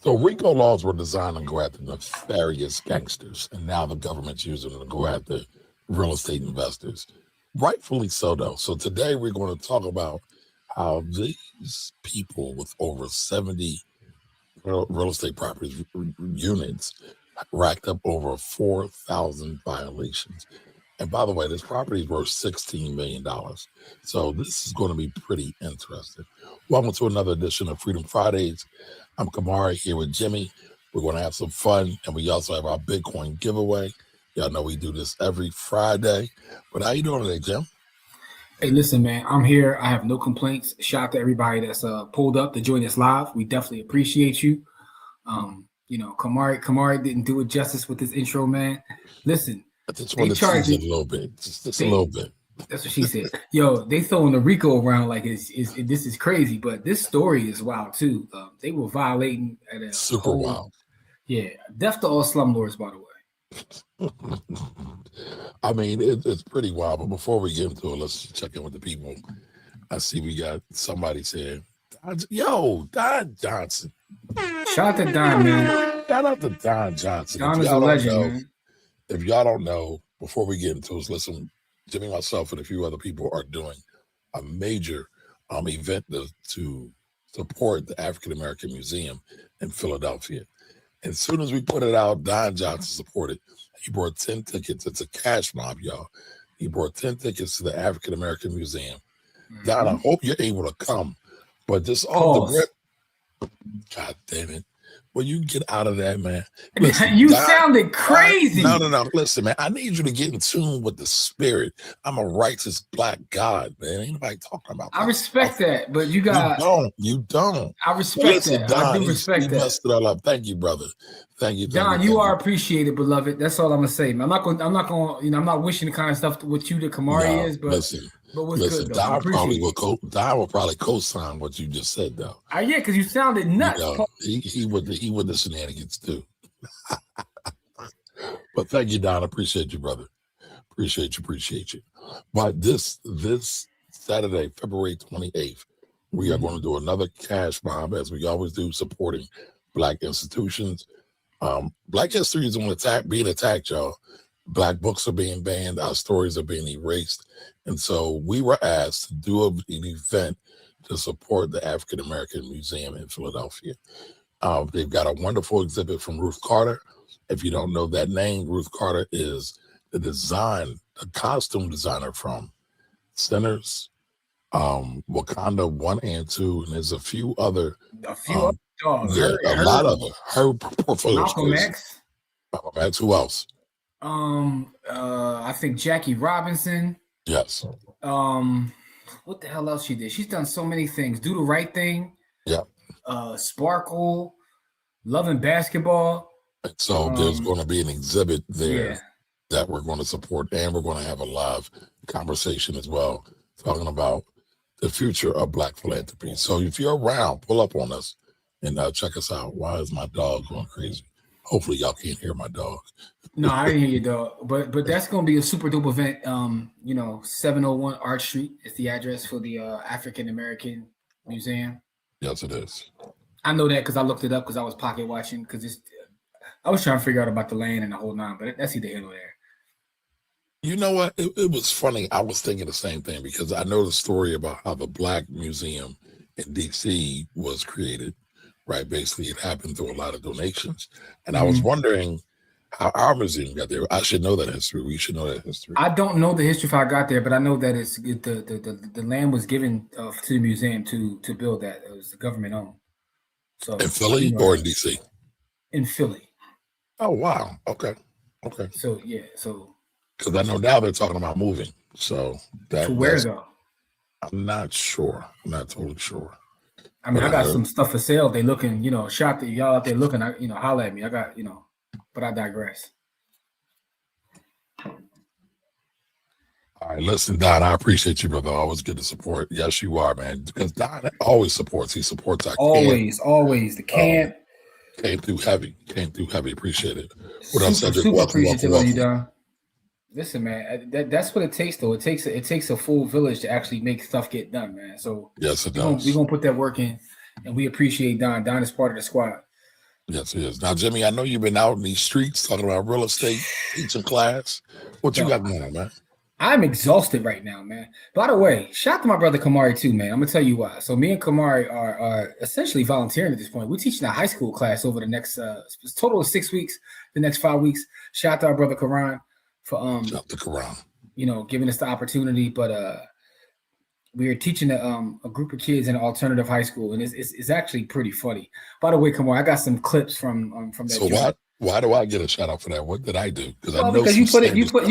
So RICO laws were designed to go after nefarious gangsters, and now the government's using them to go after real estate investors. Rightfully so, though. So today we're going to talk about how these people with over 70 real estate properties units racked up over 4,000 violations. And by the way, this property is worth $16 million. So this is going to be pretty interesting. Welcome to another edition of Freedom Fridays. I'm Kamari here with Jimmy. We're going to have some fun. And we also have our Bitcoin giveaway. Y'all know we do this every Friday. But how you doing today, Jim? Hey, listen, man, I'm here. I have no complaints. Shout out to everybody that's pulled up to join us live. We definitely appreciate you. Kamari didn't do it justice with this intro, man. Listen. I just want to tease it a little bit. Just a little bit. That's what she said. Yo, they throwing the RICO around like this is crazy, but this story is wild too. They were violating at a super wild. Yeah, death to all slumlords, by the way. I mean, it's pretty wild. But before we get into it, let's check in with the people. I see we got somebody saying, Don Johnson. Shout out to Don, man. Shout out to Don Johnson. Don is a legend, man. If y'all don't know, before we get into this, listen, Jimmy, myself, and a few other people are doing a major event to support the African American Museum in Philadelphia. And as soon as we put it out, Don Johnson supported. He brought 10 tickets. It's a cash mob, y'all. He brought 10 tickets to the African American Museum. Mm-hmm. Don, I hope you're able to come. But just off the rip, God damn it. Well, you get out of that, man. Listen, you sounded crazy. No. Listen, man, I need you to get in tune with the spirit. I'm a righteous black God, man. Ain't nobody talking about that. I respect that, but you got You don't. I respect that. Don, I do respect that. Messed it all up. Thank you, brother. Thank you. Don, you are appreciated, beloved. That's all I'm gonna say, man. I'm not wishing the kind of stuff what you to Kamari is, but what's good, though? Don will probably co-sign what you just said, though. Yeah, because you sounded nuts. He would the shenanigans too. But thank you, Don. Appreciate you, brother. Appreciate you. But this Saturday, February 28th, we are going to do another cash mob, as we always do, supporting Black institutions. Black history is being attacked, y'all. Black books are being banned. Our stories are being erased. And so we were asked to do an event to support the African American Museum in Philadelphia. They've got a wonderful exhibit from Ruth Carter. If you don't know that name, Ruth Carter is the costume designer from Sinners, Wakanda 1 and 2, and there's a few other. A lot of her portfolio. Malcolm X. Malcolm X. Who else? I think Jackie Robinson. Yes. What the hell else she did? She's done so many things. Do the Right Thing. Yeah. Sparkle, Love and Basketball. So there's going to be an exhibit there that we're going to support, and we're going to have a live conversation as well, talking about the future of Black philanthropy. So if you're around, pull up on us and check us out. Why is my dog going crazy? Hopefully y'all can't hear my dog. No, I didn't hear you, dog. But that's going to be a super dope event. 701 Arch Street is the address for the African American Museum. Yes, it is. I know that because I looked it up because I was pocket watching because I was trying to figure out about the land and the whole nine, but that's either here or there. You know what? It was funny. I was thinking the same thing because I know the story about how the Black Museum in DC was created, right? Basically, it happened through a lot of donations. And I was wondering how our museum got there. I should know that history. We should know that history. I don't know the history if I got there, but I know that the land was given to the museum to build that. It was the government owned. So in Philly or in DC? In Philly. Oh wow. Okay. So because I know now they're talking about moving. So to where though? I'm not sure. I'm not totally sure. I mean, I got some stuff for sale. They looking, shop that y'all out there looking. Holler at me. I got, but I digress. All right, listen, Don, I appreciate you, brother. Always good to support. Yes, you are, man. Because Don always supports. He supports our always the camp. Came through heavy. Appreciate it. What else, Cedric? Super appreciative of you, Don. Listen, man, that's what it takes, though. It takes a full village to actually make stuff get done, man. So yes, it does. We're gonna put that work in, and we appreciate Don. Don is part of the squad. Yes, it is. Now, Jimmy, I know you've been out in these streets talking about real estate, teaching class. What you got going on, man? I'm exhausted right now, man. By the way, shout out to my brother Kamari too, man. I'm gonna tell you why. So me and Kamari are essentially volunteering at this point. We're teaching a high school class over the next total of 6 weeks, the next 5 weeks. Shout out to our brother Karan for Shout out to Karan. Giving us the opportunity. But we are teaching a group of kids in an alternative high school, and it's actually pretty funny. By the way, Kamari, I got some clips from that. So why do I get a shout out for that? What did I do? Because you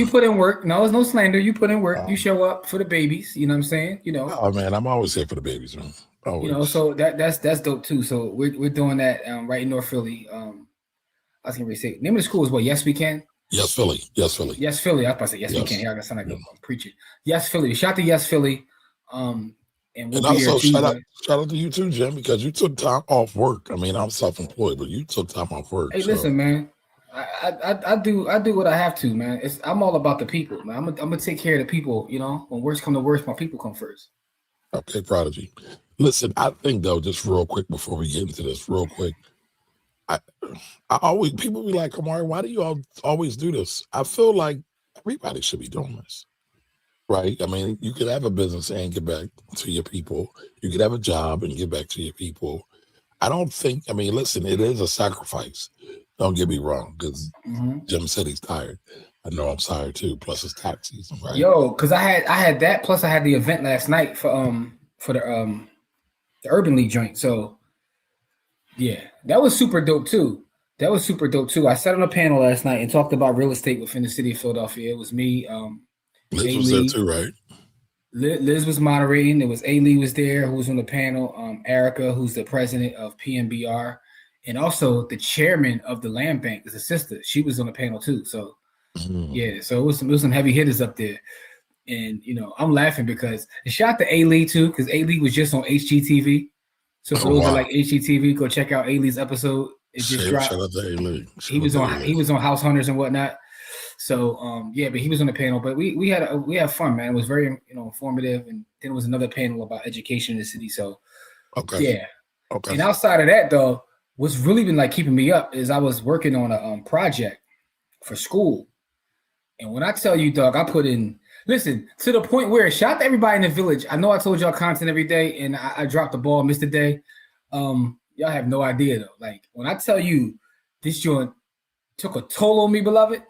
put in work. No, it's no slander. You put in work. You show up for the babies. You know what I'm saying? Oh man, I'm always here for the babies, man. Always. So that's dope too. So we're doing that right in North Philly. I was gonna say name of the school is what? Yes, we can. Yes, Philly. Yes, Philly. Yes, Philly. I was about to say yes, we can. Here I got sound like I'm preaching. Yes, Philly. Shout out to Yes, Philly. And also shout out to you too, Jim, because you took time off work. I mean, I'm self-employed, but you took time off work. Hey, listen, man. I do what I have to, man. I'm all about the people, man. I'm gonna take care of the people. When worst come to worst, my people come first. Okay, Prodigy. Listen, I think though, just real quick before we get into this, real quick. I always people be like, Kamari, why do you all always do this? I feel like everybody should be doing this. Right. I mean, you could have a business and get back to your people. You could have a job and get back to your people. I don't think, listen, it is a sacrifice. Don't get me wrong, because Jim said he's tired. I know I'm tired too, plus it's tax season, right? Yo, because I had that, plus I had the event last night for the Urban League joint. So yeah, that was super dope too. I sat on a panel last night and talked about real estate within the city of Philadelphia. It was me, Liz was there too, right? Liz was moderating. There was A-Lee was there, who was on the panel. Erica, who's the president of PNBR, and also the chairman of the Land Bank is a sister. She was on the panel too. So yeah, so it was some heavy hitters up there. And I'm laughing because and shout out to A-Lee too, because A-Lee was just on HGTV. So for those that like HGTV, go check out A-Lee's episode. It just dropped. Shout out to A-Lee. He was on House Hunters and whatnot. So but he was on the panel. But we had fun, man. It was very informative, and then there was another panel about education in the city. So okay. And outside of that, though, what's really been like keeping me up is I was working on a project for school, and when I tell you, dog, I put in to the point where shout out to everybody in the village. I know I told y'all content every day, and I dropped the ball, missed a day. Y'all have no idea though. Like when I tell you this joint took a toll on me, beloved.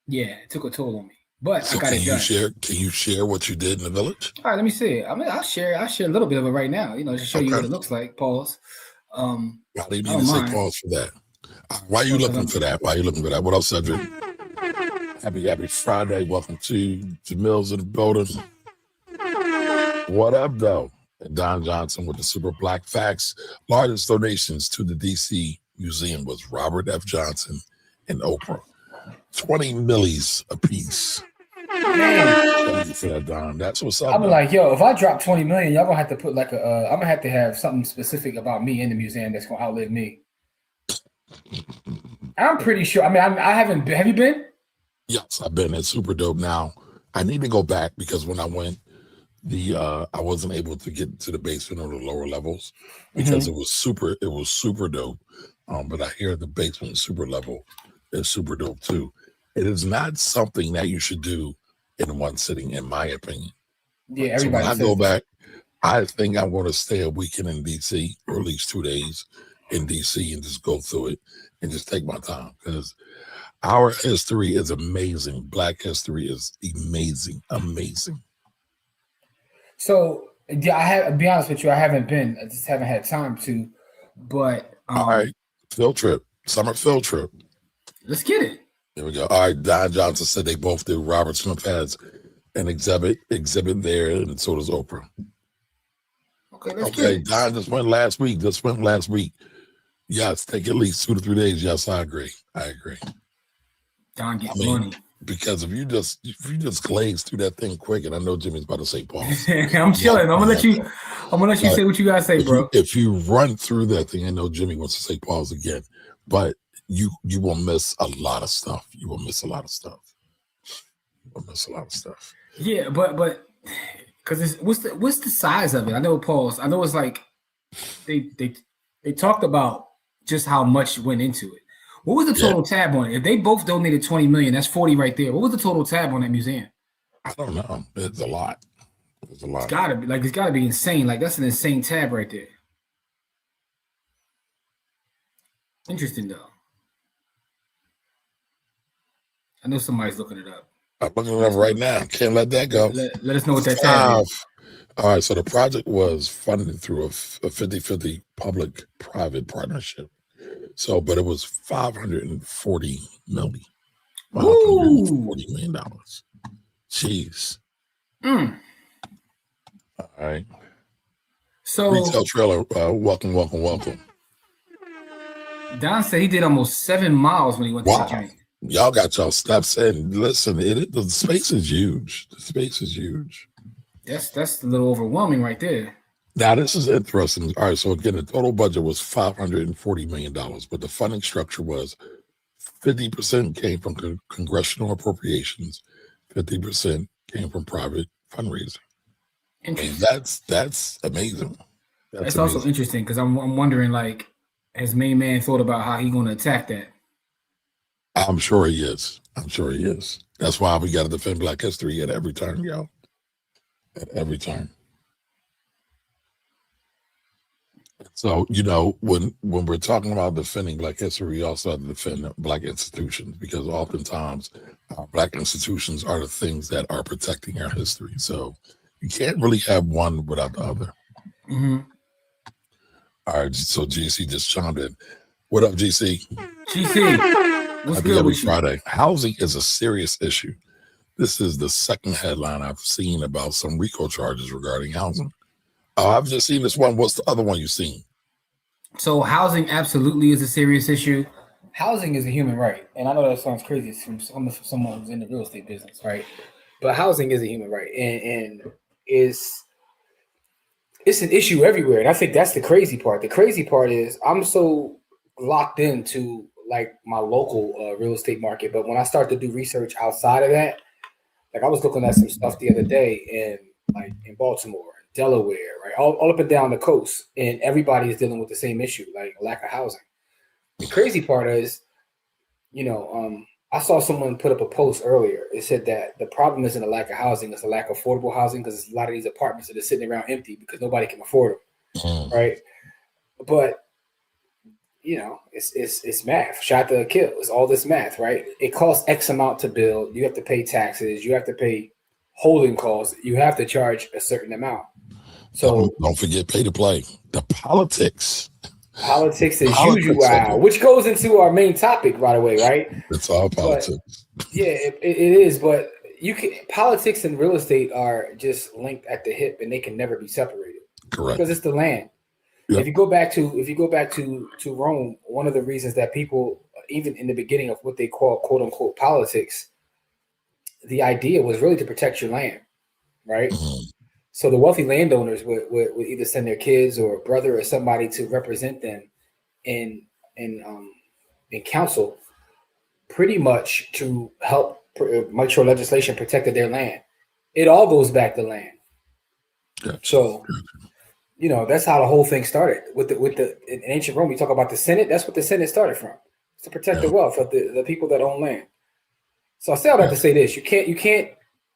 Yeah, it took a toll on me, but so I got it done. Can you share what you did in the village? All right, let me see it. I'll share a little bit of it right now. To show you what it looks like. Pause. Why do you need to say pause for that? Why are you looking for that? What else, Cedric? Happy Friday. Welcome to Mills in the building. What up, though? And Don Johnson with the Super Black Facts. Largest donations to the DC Museum was Robert F. Johnson and Oprah. 20 millies a piece. Thank you for that, Don. That's what's up. I'm like, yo, if I drop 20 million, y'all gonna have to put like I'm gonna have to have something specific about me in the museum that's gonna outlive me. I'm pretty sure. I haven't been. Have you been? Yes, I've been. It's super dope. Now I need to go back because when I went, I wasn't able to get to the basement or the lower levels because it was super dope. But I hear the basement super level is super dope too. It is not something that you should do in one sitting, in my opinion. Yeah, everybody. So when I go back, I think I'm going to stay a weekend in DC, or at least 2 days in DC, and just go through it and just take my time because our history is amazing. Black history is amazing. So I'll be honest with you, I haven't been. I just haven't had time to. But all right, summer field trip. Let's get it. There we go. All right, Don Johnson said they both did. Robert Smith has an exhibit there, and so does Oprah. Okay, let's get it. Don just went last week. Yes, take at least 2 to 3 days. Yes, I agree. Don gets money. Because if you just glaze through that thing quick, and I know Jimmy's about to say pause. I'm chilling. I'm gonna let you say what you gotta say, bro. If you run through that thing, I know Jimmy wants to say pause again, but you will miss a lot of stuff. Yeah, but because what's the size of it? I know pause. I know it's like they talked about just how much went into it. What was the total tab on it? If they both donated 20 million, that's 40 right there. What was the total tab on that museum? I don't know. It's a lot. It's a lot. It's gotta be insane. Like that's an insane tab right there. Interesting though. I know somebody's looking it up. I'm looking it up right now. Can't let that go. Let us know what that tab is. All right, so the project was funded through a 50-50 public-private partnership. So, but it was $540 million. $540 million. Jeez. All right. So retail trailer, welcome. Don said he did almost 7 miles when he went to the joint. Y'all got y'all steps in. Listen, the space is huge. The space is huge. That's a little overwhelming right there. Now, this is interesting. All right, so again, the total budget was $540 million, but the funding structure was 50% came from congressional appropriations, 50% came from private fundraising. I mean, that's amazing. That's also interesting because I'm wondering, like, has main man thought about how he's going to attack that? I'm sure he is. That's why we got to defend Black history at every turn, y'all. At every turn. So, when we're talking about defending Black history, we also have to defend Black institutions, because oftentimes Black institutions are the things that are protecting our history. So you can't really have one without the other. All right, so GC just chimed in. What up, GC? GC, what's good with you? Friday. Housing is a serious issue. This is the second headline I've seen about some RICO charges regarding housing. I've just seen this one. What's the other one you've seen? So housing absolutely is a serious issue. Housing is a human right. And I know that sounds crazy from someone who's in the real estate business, right? But housing is a human right. And it's an issue everywhere. And I think that's the crazy part. The crazy part is I'm so locked into like my local real estate market. But when I start to do research outside of that, like I was looking at some stuff the other day in Baltimore, Delaware, right? All up and down the coast. And everybody is dealing with the same issue, like lack of housing. The crazy part is, I saw someone put up a post earlier. It said that the problem isn't a lack of housing, it's a lack of affordable housing, because a lot of these apartments that are sitting around empty because nobody can afford them, right? But, it's math. Shot to kill. It's all this math, right? It costs X amount to build. You have to pay taxes. You have to pay holding costs. You have to charge a certain amount. So don't forget pay to play. The politics. Politics as usual, which goes into our main topic right away, right? It's all politics. But, it is. But politics and real estate are just linked at the hip, and they can never be separated. Correct. Because it's the land. Yep. If you go back to Rome, one of the reasons that people, even in the beginning of what they call quote unquote politics, the idea was really to protect your land, right? So the wealthy landowners would either send their kids or a brother or somebody to represent them in council, pretty much to help make sure legislation protected their land. It all goes back to land. Gotcha. So, that's how the whole thing started. In ancient Rome, you talk about the Senate. That's what the Senate started from. It's to protect the wealth of the people that own land. So I say all that to say this: you can't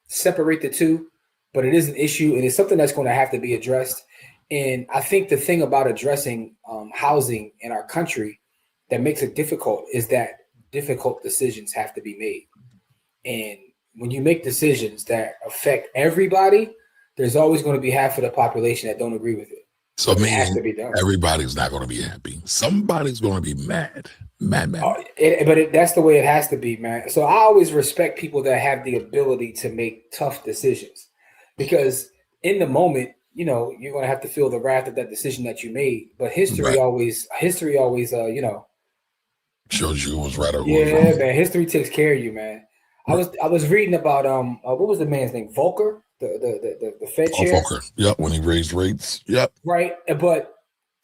separate the two. But it is an issue, and it's something that's going to have to be addressed. And I think the thing about addressing housing in our country that makes it difficult is that difficult decisions have to be made. And when you make decisions that affect everybody, there's always going to be half of the population that don't agree with it. So it has to be done. Everybody's not going to be happy. Somebody's going to be mad. That's the way it has to be, man. So I always respect people that have the ability to make tough decisions. Because in the moment, you're going to have to feel the wrath of that decision that you made. But history always, shows you it was right or wrong. Yeah, man. History takes care of you, man. I was reading about what was the man's name? Volcker, the Fed chair. Volcker. Yep, when he raised rates. Yep. Right, but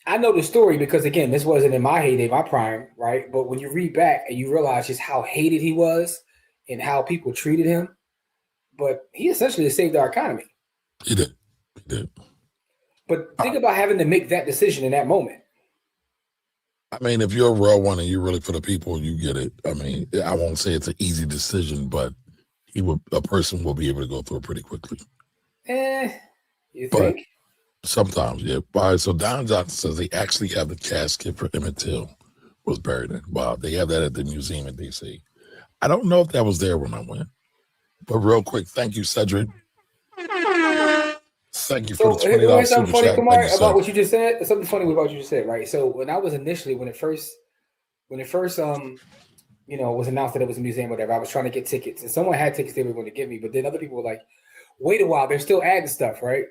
I know the story because again, this wasn't in my heyday, my prime, right? But when you read back and you realize just how hated he was and how people treated him. But he essentially saved our economy. He did. But think about having to make that decision in that moment. I mean, if you're a real one and you're really for the people, you get it. I mean, I won't say it's an easy decision, but a person will be able to go through it pretty quickly. You But think? sometimes, yeah. All right, so Don Johnson says they actually have the casket for Emmett Till was buried in. Wow, they have that at the museum in DC. I don't know if that was there when I went. But real quick, thank you, Cedric. Thank you for the $20 something super funny, chat. Kumar, Thank you, about what you just said. Something funny about what you just said, right? So when it first was announced that it was a museum, or whatever, I was trying to get tickets, and someone had tickets they were going to give me, but then other people were like, "Wait a while, they're still adding stuff, right?"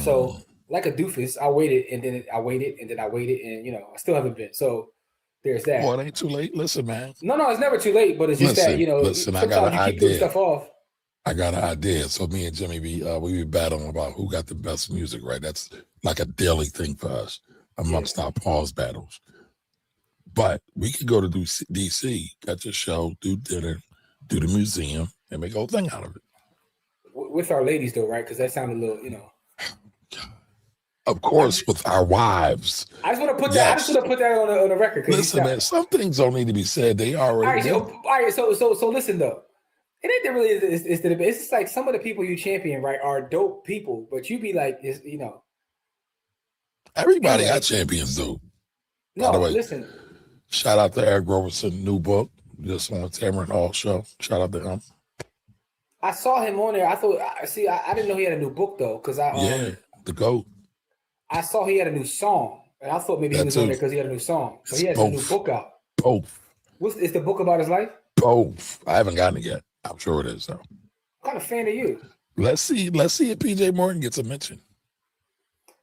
So like a doofus, I waited, and then I waited, and I still haven't been. So there's that. Well, it ain't too late. Listen, man. No, it's never too late, but it's just that I got an you keep putting stuff off. I got an idea. So me and Jimmy we be battling about who got the best music, right? That's like a daily thing for us amongst our pause battles. But we could go to DC, got your show, do dinner, do the museum, and make a whole thing out of it. With our ladies, though, right? Because that sounded a little, Of course, with our wives. I just want to put that. I just want to put that on the record. Listen, man, some things don't need to be said. They already. All right. So listen though. It ain't that really. It's just like some of the people you champion, right, are dope people, but you be like, Everybody got champions, though. No, by the way, listen. Shout out to Eric Robertson, new book, just on the Tamron Hall show. Shout out to him. I saw him on there. I didn't know he had a new book though, because the GOAT. I saw he had a new song, and I thought maybe he was on there because he had a new song. So he has a new book out. Both. Is the book about his life? Both. I haven't gotten it yet. I'm sure it is though. What kind of fan are you? Let's see if PJ Morton gets a mention.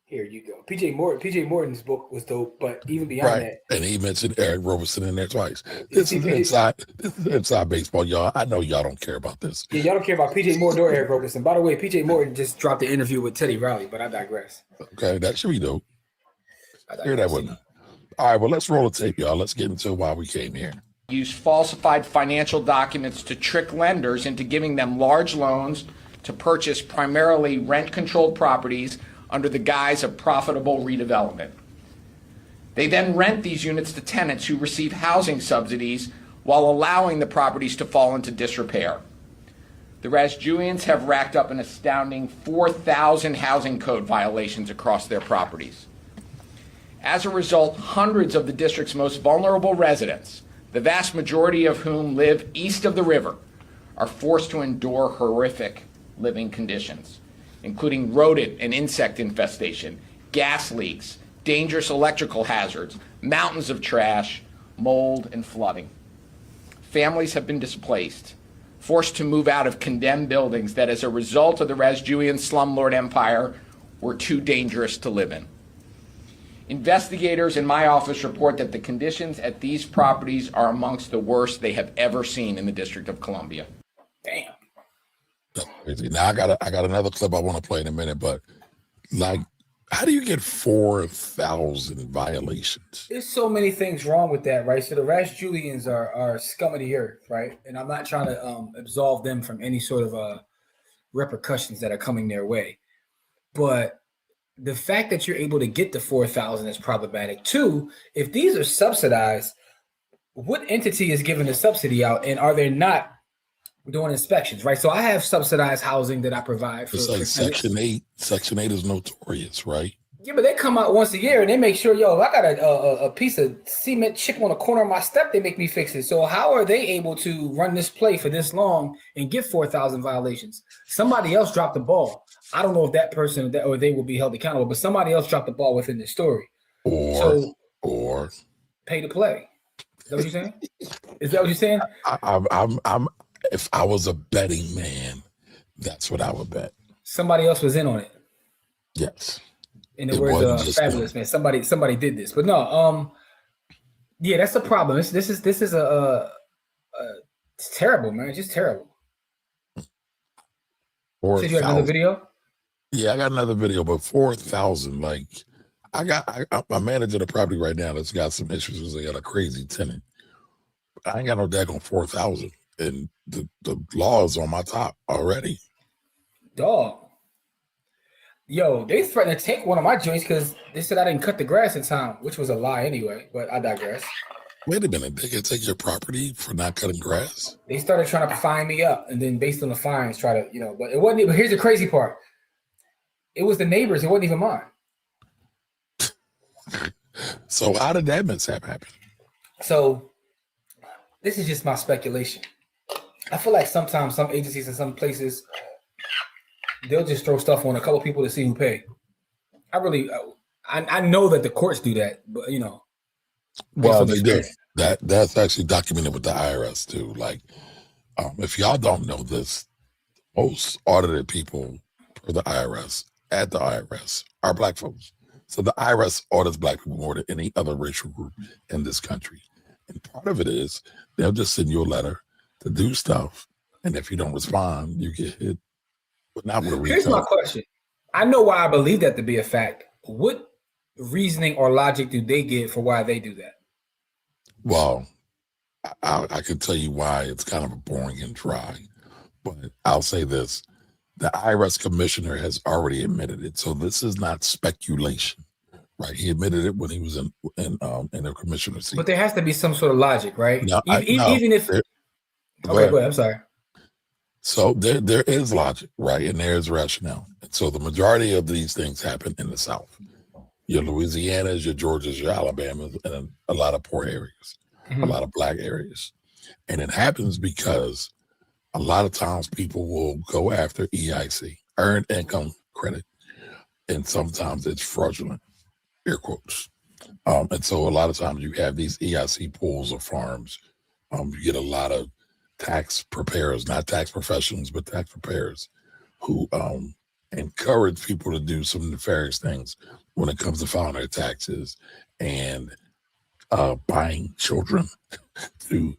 Here you go. PJ Morton's book was dope, but even beyond that. And he mentioned Eric Roberson in there twice. This is inside baseball, y'all. I know y'all don't care about this. Yeah, y'all don't care about PJ Morton or Eric Roberson. By the way, PJ Morton just dropped the interview with Teddy Riley, but I digress. Okay, that should be dope. Hear that with me. All right, well, let's roll the tape, y'all. Let's get into why we came here. Use falsified financial documents to trick lenders into giving them large loans to purchase primarily rent-controlled properties under the guise of profitable redevelopment. They then rent these units to tenants who receive housing subsidies while allowing the properties to fall into disrepair. The Razjulians have racked up an astounding 4,000 housing code violations across their properties. As a result, hundreds of the district's most vulnerable residents, the vast majority of whom live east of the river, are forced to endure horrific living conditions, including rodent and insect infestation, gas leaks, dangerous electrical hazards, mountains of trash, mold, and flooding. Families have been displaced, forced to move out of condemned buildings that, as a result of the Razjulian slumlord empire, were too dangerous to live in. Investigators in my office report that the conditions at these properties are amongst the worst they have ever seen in the District of Columbia. Damn. That's crazy. Now I got another clip I want to play in a minute, but like, how do you get 4,000 violations? There's so many things wrong with that, right? So the Razjulians are scum of the earth, right? And I'm not trying to absolve them from any sort of repercussions that are coming their way, but the fact that you're able to get the 4,000 is problematic. Two, if these are subsidized, what entity is giving the subsidy out, and are they not doing inspections, right? So I have subsidized housing that I provide for. It's like Section 8. Section 8 is notorious, right? Yeah, but they come out once a year and they make sure, if I got a piece of cement chip on the corner of my step, they make me fix it. So how are they able to run this play for this long and get 4,000 violations? Somebody else dropped the ball. I don't know if that person or they will be held accountable, but somebody else dropped the ball within this story. Or pay to play. Is that what you're saying? Is that what you're saying? I'm if I was a betting man, that's what I would bet. Somebody else was in on it. Yes. In the words of Fabulous, man. Somebody did this. But no, yeah, that's the problem. This is it's terrible, man. It's just terrible. So you have another video? Yeah, I got another video, but 4,000. Like, I managing a property right now that's got some issues because they got a crazy tenant. I ain't got no daggone 4,000, and the law is on my top already. Dog. Yo, they threatened to take one of my joints because they said I didn't cut the grass in time, which was a lie anyway. But I digress. Wait a minute, they can take your property for not cutting grass? They started trying to fine me up, and then based on the fines, try to, but it wasn't. But here's the crazy part: it was the neighbors. It wasn't even mine. So how did that mishap happen? So this is just my speculation. I feel like sometimes some agencies and some places, they'll just throw stuff on a couple people to see who pay. I know that the courts do that, but Well, they do. That's actually documented with the IRS too. Like, if y'all don't know this, most audited people for the IRS at the IRS are Black folks. So the IRS audits Black people more than any other racial group in this country. And part of it is they'll just send you a letter to do stuff, and if you don't respond, you get hit. But not with a Here's my question. I know why I believe that to be a fact. What reasoning or logic do they give for why they do that? Well, I can tell you why it's kind of boring and dry, but I'll say this. The IRS commissioner has already admitted it. So this is not speculation, right? He admitted it when he was in the commissioner seat. But there has to be some sort of logic, right? No, even if... Okay, go ahead. I'm sorry. So there is logic, right? And there is rationale. And so the majority of these things happen in the South. Your Louisianas, your Georgias, your Alabamas, and a lot of poor areas, a lot of Black areas. And it happens because a lot of times people will go after EIC, earned income credit, and sometimes it's fraudulent, air quotes. And so a lot of times you have these EIC pools of farms. You get a lot of tax preparers, not tax professionals, but tax preparers who encourage people to do some nefarious things when it comes to filing their taxes and buying children to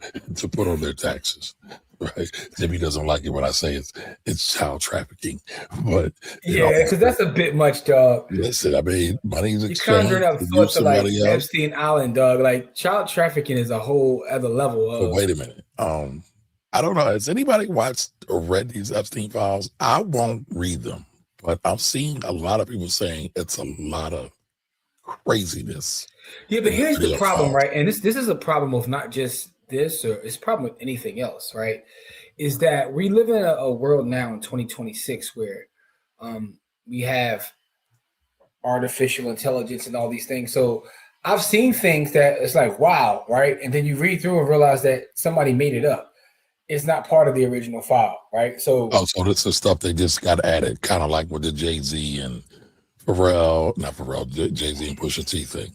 put on their taxes. Right, Jimmy doesn't like it when I say it's child trafficking, but yeah, because that's a bit much, dog. Listen, I mean, money's exchanged. You're conjuring up thoughts of like Epstein Island, dog. Like child trafficking is a whole other level. But wait a minute, I don't know. Has anybody watched or read these Epstein files? I won't read them, but I've seen a lot of people saying it's a lot of craziness. Yeah, but here's the problem, right? And this is a problem of not just this, or it's a problem with anything else, right? Is that we live in a world now in 2026 where we have artificial intelligence and all these things. So I've seen things that it's like, wow, right? And then you read through and realize that somebody made it up. It's not part of the original file, right? So this is stuff they just got added, kind of like with the Jay-Z and Jay-Z and Pusha T thing.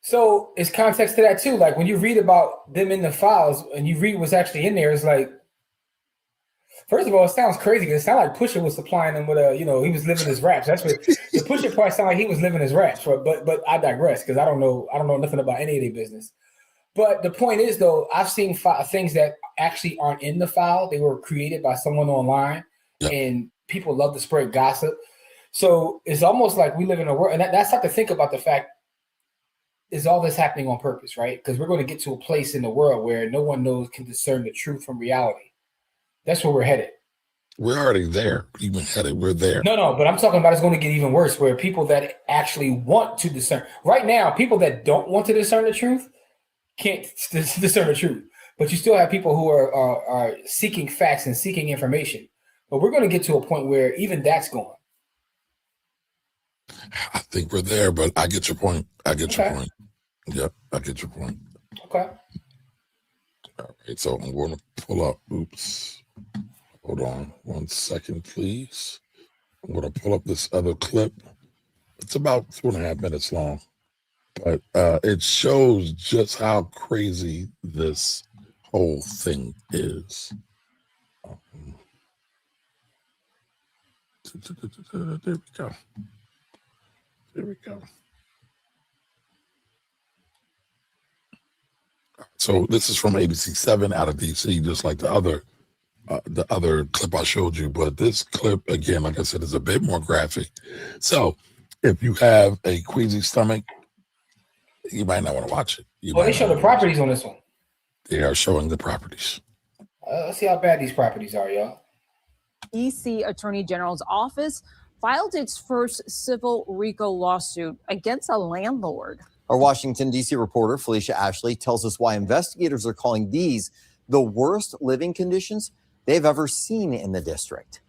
So it's context to that too. Like when you read about them in the files and you read what's actually in there, it's like, first of all, it sounds crazy because it sounds like Pusha was supplying them with he was living his raps. That's what the Pusha part sound like, he was living his raps. But I digress because I don't know nothing about any of their business. But the point is though, I've seen things that actually aren't in the file. They were created by someone online, and people love to spread gossip. So it's almost like we live in a world, and that's not to think about the fact. Is all this happening on purpose, right? Because we're going to get to a place in the world where no one can discern the truth from reality. That's where we're headed. We're already there. Even headed, we're there. No, but I'm talking about it's going to get even worse, where people that actually want to discern. Right now, people that don't want to discern the truth can't discern the truth. But you still have people who are seeking facts and seeking information. But we're going to get to a point where even that's gone. I think we're there, but I get your point. Your point. Yep, I get your point. Okay. All right, so I'm going to pull up. Oops. Hold on 1 second, please. I'm going to pull up this other clip. It's about 2.5 minutes long, but it shows just how crazy this whole thing is. There we go. There we go. So this is from ABC7 out of DC, just like the other clip I showed you. But this clip, again, like I said, is a bit more graphic. So if you have a queasy stomach, you might not want to watch it. They show the properties on this one. They are showing the properties. Let's see how bad these properties are, y'all. DC Attorney General's office filed its first civil RICO lawsuit against a landlord. Our Washington, D.C. reporter Felicia Ashley tells us why investigators are calling these the worst living conditions they've ever seen in the district.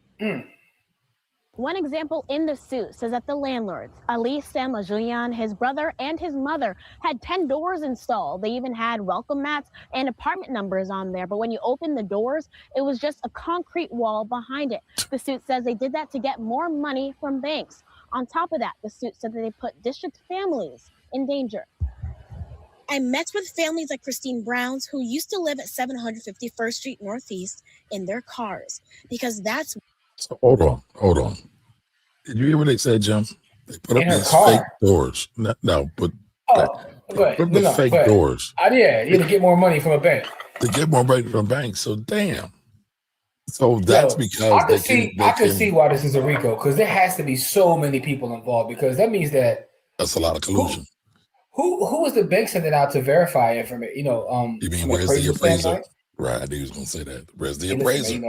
One example in the suit says that the landlords, Ali Julian, his brother, and his mother had 10 doors installed. They even had welcome mats and apartment numbers on there. But when you open the doors, it was just a concrete wall behind it. The suit says they did that to get more money from banks. On top of that, the suit said that they put district families in danger. I met with families like Christine Brown's, who used to live at 751st Street Northeast, in their cars, because that's... So hold on. Did you hear what they said, Jim? They put up In her these car. fake doors. No, but Good. put up the fake doors Yeah, you had to get more money from a bank. to get more money from banks. So damn. So that's because I can see why this is a RICO, because there has to be so many people involved, because that means that that's a lot of collusion. Who was the bank sending out to verify information? You mean where's the appraiser? Right, I knew he was going to say that. Where's the appraiser?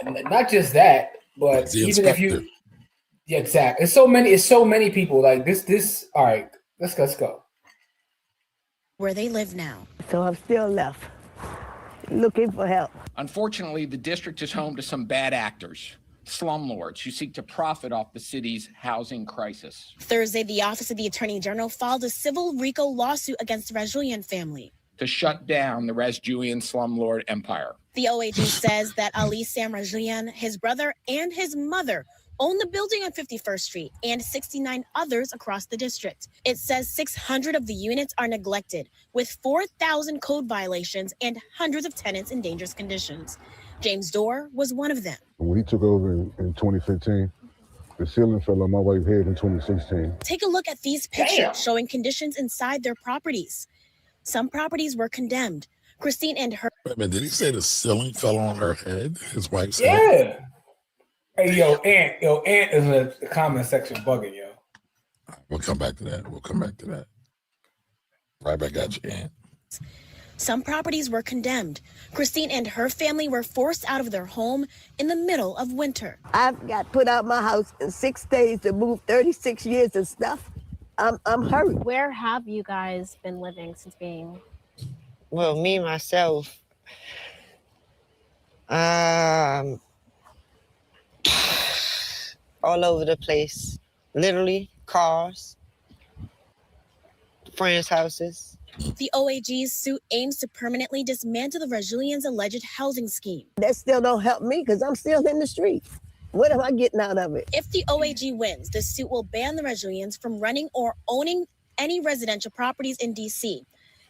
Not just that, but even if you, yeah, exactly. It's so many people like this. All right, let's go. where they live now. So I'm still left looking for help. Unfortunately, the district is home to some bad actors, slumlords who seek to profit off the city's housing crisis. Thursday, the Office of the Attorney General filed a civil RICO lawsuit against the Redlining family To shut down the Redlining slumlord empire. The OAG says that Ali Redlining, his brother, and his mother own the building on 51st Street and 69 others across the district. It says 600 of the units are neglected, with 4,000 code violations and hundreds of tenants in dangerous conditions. James Dorr was one of them. When he took over in 2015, the ceiling fell on my wife's head in 2016. Take a look at these pictures showing conditions inside their properties. Some properties were condemned. Christine and her... Wait a minute, did he say the ceiling fell on her head? His wife's head? Yeah. Hey, yo, Ant is in the comment section bugging, yo. We'll come back to that. Right back at you, Ant. Some properties were condemned. Christine and her family were forced out of their home in the middle of winter. I've got put out my house in 6 days to move 36 years of stuff. I'm hurt. Where have you guys been living since being... Well, me, myself, all over the place. Literally, cars, friends' houses. The OAG's suit aims to permanently dismantle the Redling's alleged housing scheme. That still don't help me because I'm still in the street. What am I getting out of it? If the OAG wins, the suit will ban the Redling's from running or owning any residential properties in D.C.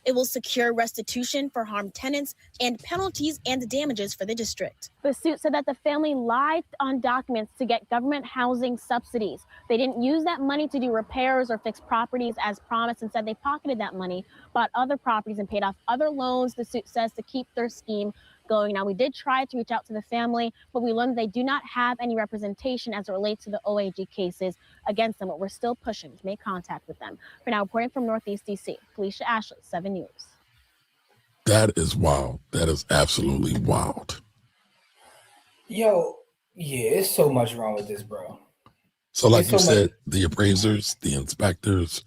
It will secure restitution for harmed tenants and penalties and damages for the district. The suit said that the family lied on documents to get government housing subsidies. They didn't use that money to do repairs or fix properties as promised. Instead, they pocketed that money, bought other properties, and paid off other loans, the suit says, to keep their scheme going. Now, we did try to reach out to the family, but we learned they do not have any representation as it relates to the OAG cases against them, but we're still pushing to make contact with them. For now, reporting from Northeast DC, Felicia Ashley, 7 News. That is wild. That is absolutely wild. Yo, yeah, it's so much wrong with this, bro. So like you said, the appraisers, the inspectors,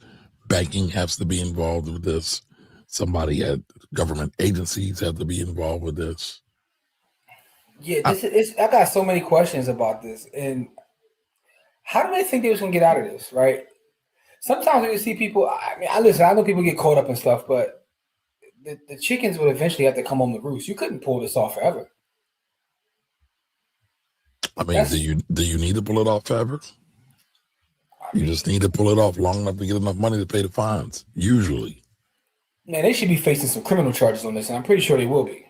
banking has to be involved with this. Somebody at government agencies have to be involved with this. Yeah, I got so many questions about this. And how do they think they was gonna get out of this, right? Sometimes when you see people, I know people get caught up in stuff, but the chickens would eventually have to come home to roost. You couldn't pull this off forever. I mean, do you need to pull it off forever? You just need to pull it off long enough to get enough money to pay the fines, usually. Man, they should be facing some criminal charges on this, and I'm pretty sure they will be.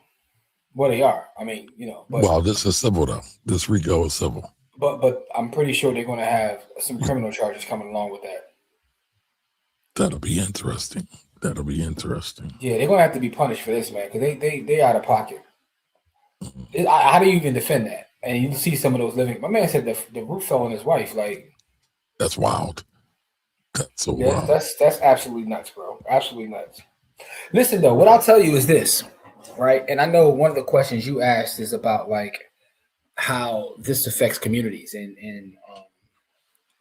Well, they are. I mean, you know. But, well, this is civil, though. This RICO is civil. But I'm pretty sure they're going to have some criminal charges coming along with that. That'll be interesting. Yeah, they're going to have to be punished for this, man, because they out of pocket. How do you even defend that? And you see some of those living. My man said the roof fell on his wife. Like, that's wild. That's so wild. That's absolutely nuts, bro. Absolutely nuts. Listen, though, what I'll tell you is this, right? And I know one of the questions you asked is about like how this affects communities, and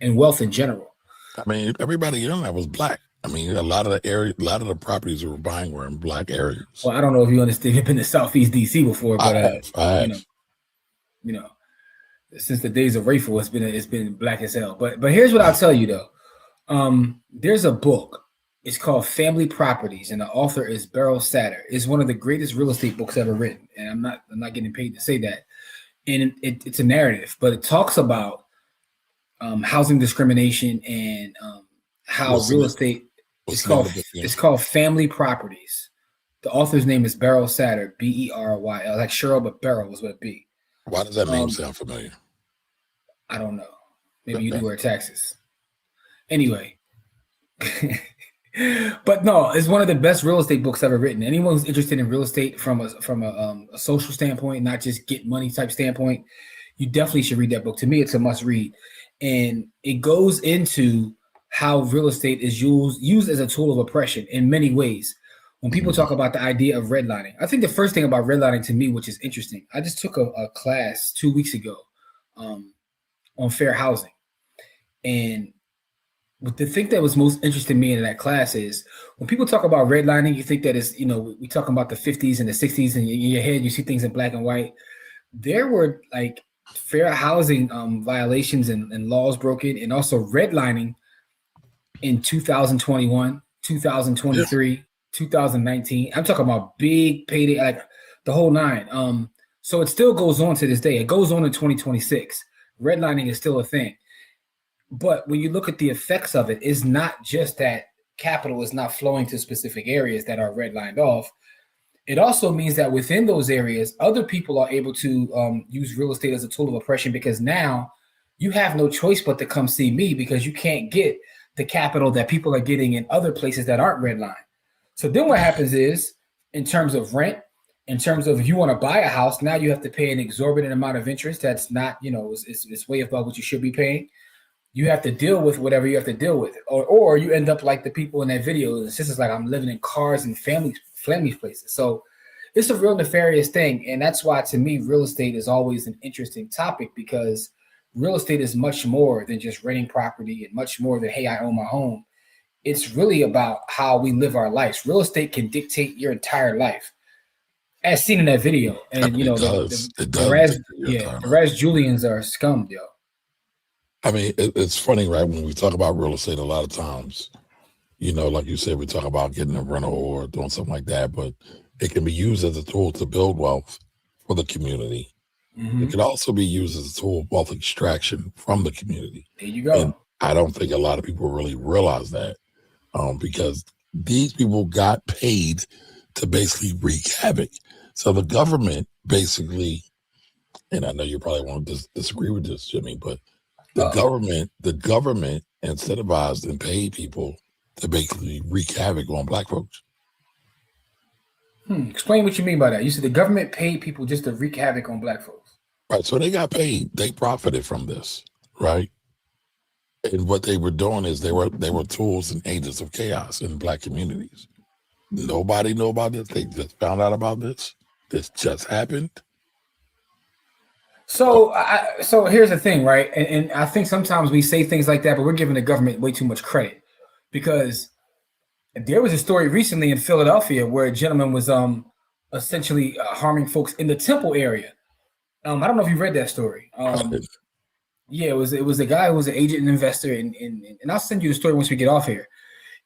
and wealth in general. I mean, everybody in that was black. I mean, a lot of the properties we were buying were in black areas. Well, I don't know if you understand. You've been to Southeast DC before, but I have. You know, since the days of Rayful, it's been black as hell. But here's what I'll tell you though. There's a book. It's called Family Properties, and the author is Beryl Satter. It's one of the greatest real estate books ever written, and I'm not getting paid to say that. And it's a narrative, but it talks about housing discrimination and how real estate. It's called Family Properties. The author's name is Beryl Satter, Beryl, like Cheryl, but Beryl was with a B. Why does that name sound familiar? I don't know. Maybe you do her taxes. Anyway. But no, it's one of the best real estate books ever written. Anyone who's interested in real estate from a social standpoint, not just get money type standpoint, you definitely should read that book. To me, it's a must read. And it goes into how real estate is used as a tool of oppression in many ways. When people talk about the idea of redlining, I think the first thing about redlining to me, which is interesting, I just took a class 2 weeks ago on fair housing. And the thing that was most interesting to me in that class is when people talk about redlining, you think that it's, we talking about the 50s and the 60s, and in your head, you see things in black and white. There were like fair housing violations and laws broken, and also redlining in 2021, 2023, 2019. I'm talking about big payday, like the whole nine. So it still goes on to this day. It goes on in 2026. Redlining is still a thing. But when you look at the effects of it, it's not just that capital is not flowing to specific areas that are redlined off. It also means that within those areas, other people are able to use real estate as a tool of oppression, because now you have no choice but to come see me because you can't get the capital that people are getting in other places that aren't redlined. So then what happens is, in terms of rent, in terms of if you want to buy a house, now you have to pay an exorbitant amount of interest that's not, it's way above what you should be paying. You have to deal with whatever you have to deal with. Or you end up like the people in that video. It's just like I'm living in cars and family places. So it's a real nefarious thing. And that's why, to me, real estate is always an interesting topic, because real estate is much more than just renting property and much more than, hey, I own my home. It's really about how we live our lives. Real estate can dictate your entire life, as seen in that video. And, the Raz Julians are scum, yo. I mean, it's funny, right? When we talk about real estate, a lot of times, like you said, we talk about getting a rental or doing something like that, but it can be used as a tool to build wealth for the community. Mm-hmm. It can also be used as a tool of wealth extraction from the community. There you go. And I don't think a lot of people really realize that, because these people got paid to basically wreak havoc. So the government basically, and I know you probably won't disagree with this, Jimmy, but the government incentivized and paid people to basically wreak havoc on black folks. Explain what you mean by that. You said the government paid people just to wreak havoc on black folks. Right. So they got paid. They profited from this, right? And what they were doing is they were tools and agents of chaos in black communities. Nobody knew about this. They just found out about this. This just happened. So here's the thing, right? And I think sometimes we say things like that, but we're giving the government way too much credit, because there was a story recently in Philadelphia where a gentleman was essentially harming folks in the Temple area. I don't know if you read that story. Yeah, it was a guy who was an agent and investor, and I'll send you the story once we get off here.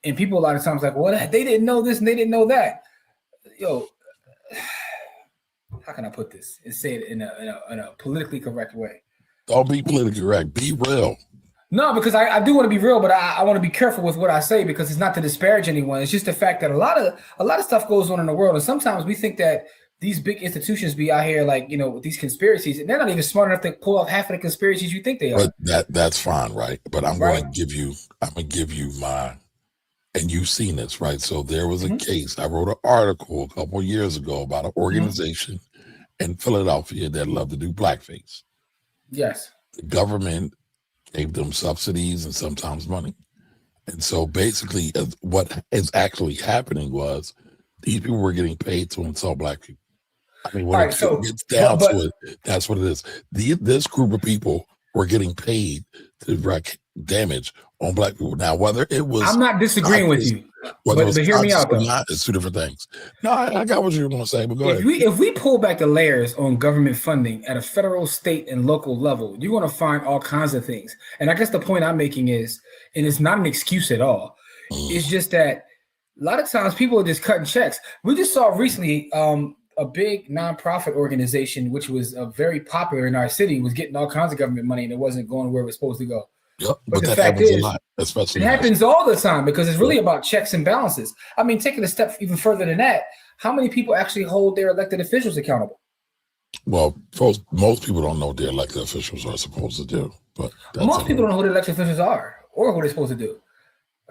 And people a lot of times like, well, they didn't know this and they didn't know that. Yo, how can I put this and say it in a politically correct way? Don't be politically correct. Be real. No, because I do want to be real, but I want to be careful with what I say, because it's not to disparage anyone. It's just the fact that a lot of stuff goes on in the world, and sometimes we think that these big institutions be out here like, with these conspiracies, and they're not even smart enough to pull off half of the conspiracies you think they are. But that's fine, right? But I'm going to give you my, and you've seen this, right? So there was a case. I wrote an article a couple of years ago about an organization in Philadelphia that loved to do blackface. Yes. The government gave them subsidies and sometimes money. And so basically what is actually happening was these people were getting paid to insult black people. I mean, when it gets down to it, that's what it is. This group of people were getting paid to wreak damage on black people. Now, whether it was, I'm not disagreeing with you, whether it but was hear me out or though. not, it's two different things. No, I got what you were going to say, but go ahead. If we pull back the layers on government funding at a federal, state, and local level, you're going to find all kinds of things. And I guess the point I'm making is, and it's not an excuse at all, it's just that a lot of times people are just cutting checks. We just saw recently a big nonprofit organization, which was very popular in our city, was getting all kinds of government money and it wasn't going where it was supposed to go. Yep, But the that fact happens is, a lot, especially it happens all the time because it's really about checks and balances. I mean, taking a step even further than that, how many people actually hold their elected officials accountable? Well, most people don't know what their elected officials are supposed to do. But most people don't know who the elected officials are or what they're supposed to do.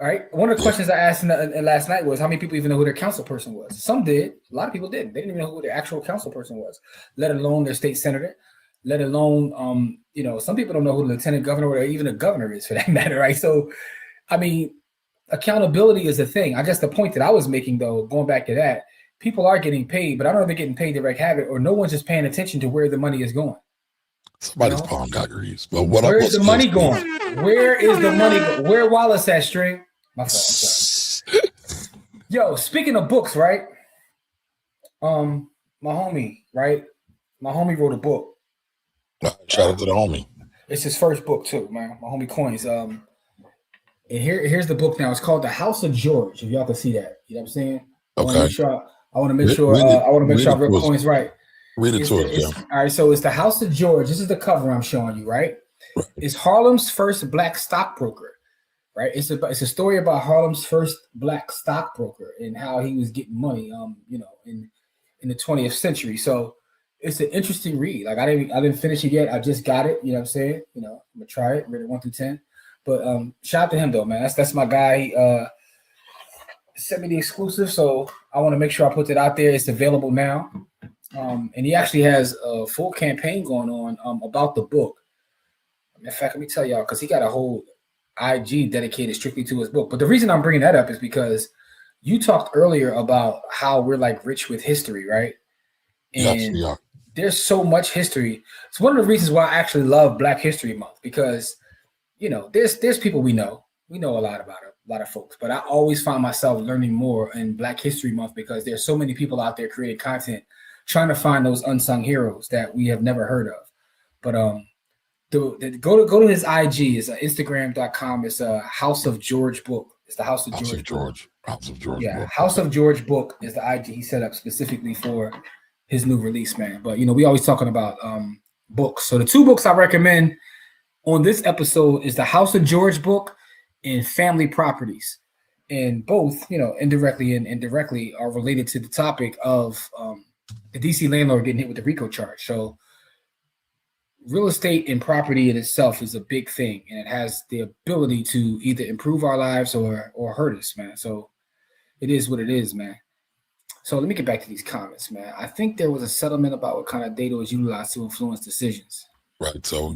All right. One of the questions I asked last night was how many people even know who their council person was? Some did. A lot of people didn't. They didn't even know who their actual council person was, let alone their state senator, let alone, some people don't know who the lieutenant governor or even the governor is for that matter. Right. So, I mean, accountability is a thing. I guess the point that I was making, though, going back to that, people are getting paid, but I don't know if they're getting paid direct habit or no one's just paying attention to where the money is going. Somebody's palm got greased. But where's the money going? Where is the money going? Where Wallace at, String? My fault. Yo, speaking of books, right? My homie wrote a book. Shout out to the homie. It's his first book too, man. My homie Coins. And here's the book now. It's called The House of George. If y'all can see that, you know what I'm saying? Okay. I want to make sure I read Coins right. Read it to us, Jim. All right, so it's The House of George. This is the cover I'm showing you, right? It's Harlem's first black stockbroker, right? It's a story about Harlem's first black stockbroker and how he was getting money, in the 20th century. So it's an interesting read. Like I didn't finish it yet. I just got it. You know what I'm saying? I'm gonna try it. Read it 1 through 10. But shout out to him though, man. That's my guy. He sent me the exclusive, so I want to make sure I put it out there. It's available now. And he actually has a full campaign going on about the book. In fact, let me tell y'all, because he got a whole IG dedicated strictly to his book. But the reason I'm bringing that up is because you talked earlier about how we're like rich with history, right? And yes, we are. There's so much history. It's one of the reasons why I actually love Black History Month because, there's people we know. We know a lot about it, a lot of folks. But I always find myself learning more in Black History Month because there's so many people out there creating content trying to find those unsung heroes that we have never heard of. But go to his IG. It's Instagram.com. It's a House of George book. It's the House of George. House of George. Yeah, book. House of George book is the IG he set up specifically for his new release, man. But we always talking about books. So the two books I recommend on this episode is the House of George book and Family Properties. And both, indirectly and directly are related to the topic of the DC landlord getting hit with the RICO charge. So real estate and property in itself is a big thing, and it has the ability to either improve our lives or hurt us, man. So it is what it is, man. So let me get back to these comments, man. I think there was a settlement about what kind of data was utilized to influence decisions. Right. So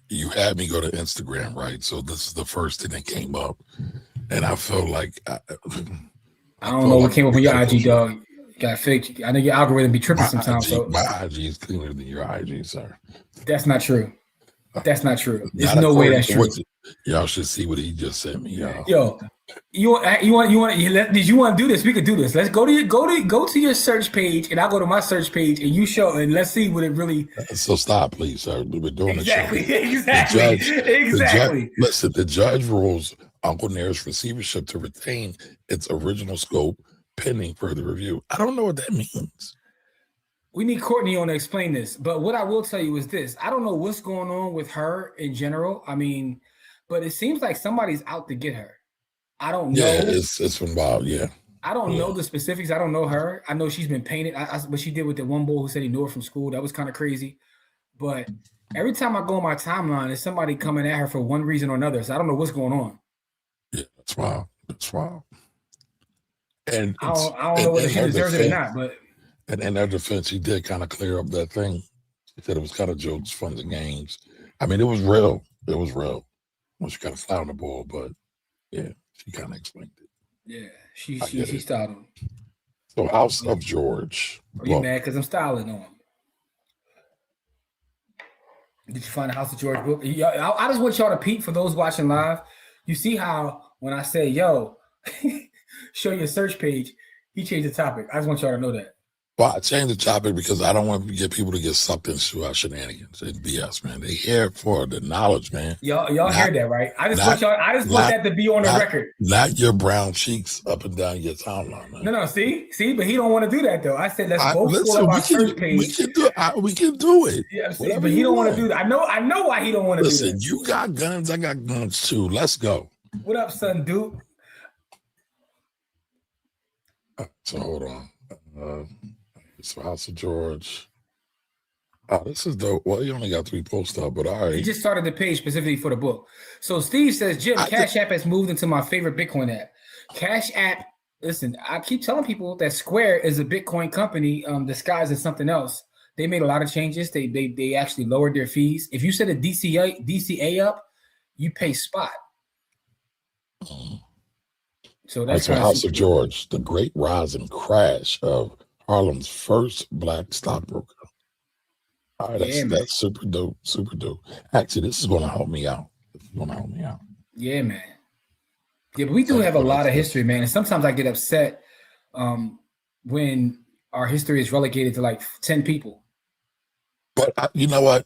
you had me go to Instagram, right? So this is the first thing that came up, and I felt like I don't know what came up on your IG, dog. Got fake. I know your algorithm be tripping sometimes. My IG is cleaner than your IG, sir. That's not true. That's not true. There's no way that's true. Y'all should see what he just sent me, y'all. Yo, you want to do this? We could do this. Let's go to your search page, and I'll go to my search page, and you show, and let's see what it really. So stop, please, sir. We're doing exactly. Listen, the judge rules Uncle Nair's receivership to retain its original scope pending further review. I don't know what that means. We need Courtney on to explain this, but what I will tell you is this. I don't know what's going on with her in general. I mean, but it seems like somebody's out to get her. I don't know. Yeah, it's been wild, yeah. I don't know the specifics. I don't know her. I know she's been painted. What she did with the one boy who said he knew her from school, that was kind of crazy. But every time I go on my timeline, there's somebody coming at her for one reason or another. So I don't know what's going on. Yeah, that's wild. That's wild. And I don't know whether she deserves it or not, but in their defense, he did kind of clear up that thing. He said it was kind of jokes, fun and games. I mean, it was real. It was real. Well, she kind of fly on the ball, but yeah, she kind of explained it. Yeah, she styled him. So House of George. Are you mad because I'm styling on him? Did you find the House of George book? I just want y'all to peek for those watching live. You see how when I say, yo, show your search page, he changed the topic. I just want y'all to know that. Well, I changed the topic because I don't want to get people to get sucked into our shenanigans and BS, man. They here for the knowledge, man. Y'all hear that, right? I just want that to be on the record. Not your brown cheeks up and down your timeline, man. No, see, but he don't want to do that though. I said let's both listen, pull up our search page. We can do it. Yeah, see, but he don't want to do that. I know why he don't want to do that. Listen, you got guns, I got guns too. Let's go. What up, son, dude? So hold on. So House of George. Oh, this is dope. Well, you only got 3 posts up, but all right. He just started the page specifically for the book. So Steve says, Jim, Cash App has moved into my favorite Bitcoin app. Cash App, listen, I keep telling people that Square is a Bitcoin company disguised as something else. They made a lot of changes. They actually lowered their fees. If you set a DCA up, you pay spot. So that's House of George, the great rise and crash of Harlem's first black stockbroker. All right, that's super dope, super dope. Actually, this is going to help me out. Yeah, man. Yeah, but we do have a lot of history, man. And sometimes I get upset when our history is relegated to like 10 people. But you know what?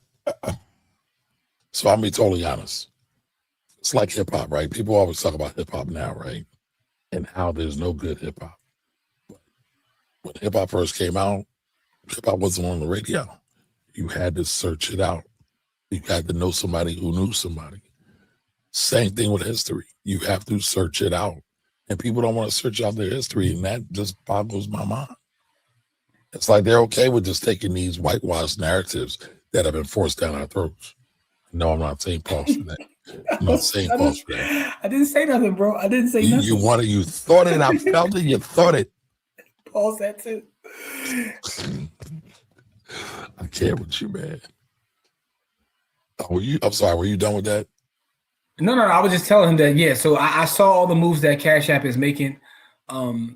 So I'll be totally honest. It's like hip hop, right? People always talk about hip hop now, right? And how there's no good hip hop. When hip hop first came out, hip hop wasn't on the radio. You had to search it out. You had to know somebody who knew somebody. Same thing with history. You have to search it out. And people don't want to search out their history, and that just boggles my mind. It's like they're okay with just taking these whitewashed narratives that have been forced down our throats. No, I'm not saying pause for that. I'm not saying pause for that. I didn't say nothing, bro. I didn't say nothing. You thought it. I felt it. You thought it. Pause that too. I can't with you, man. I'm sorry. Were you done with that? No. I was just telling him that. Yeah. So I saw all the moves that Cash App is making. I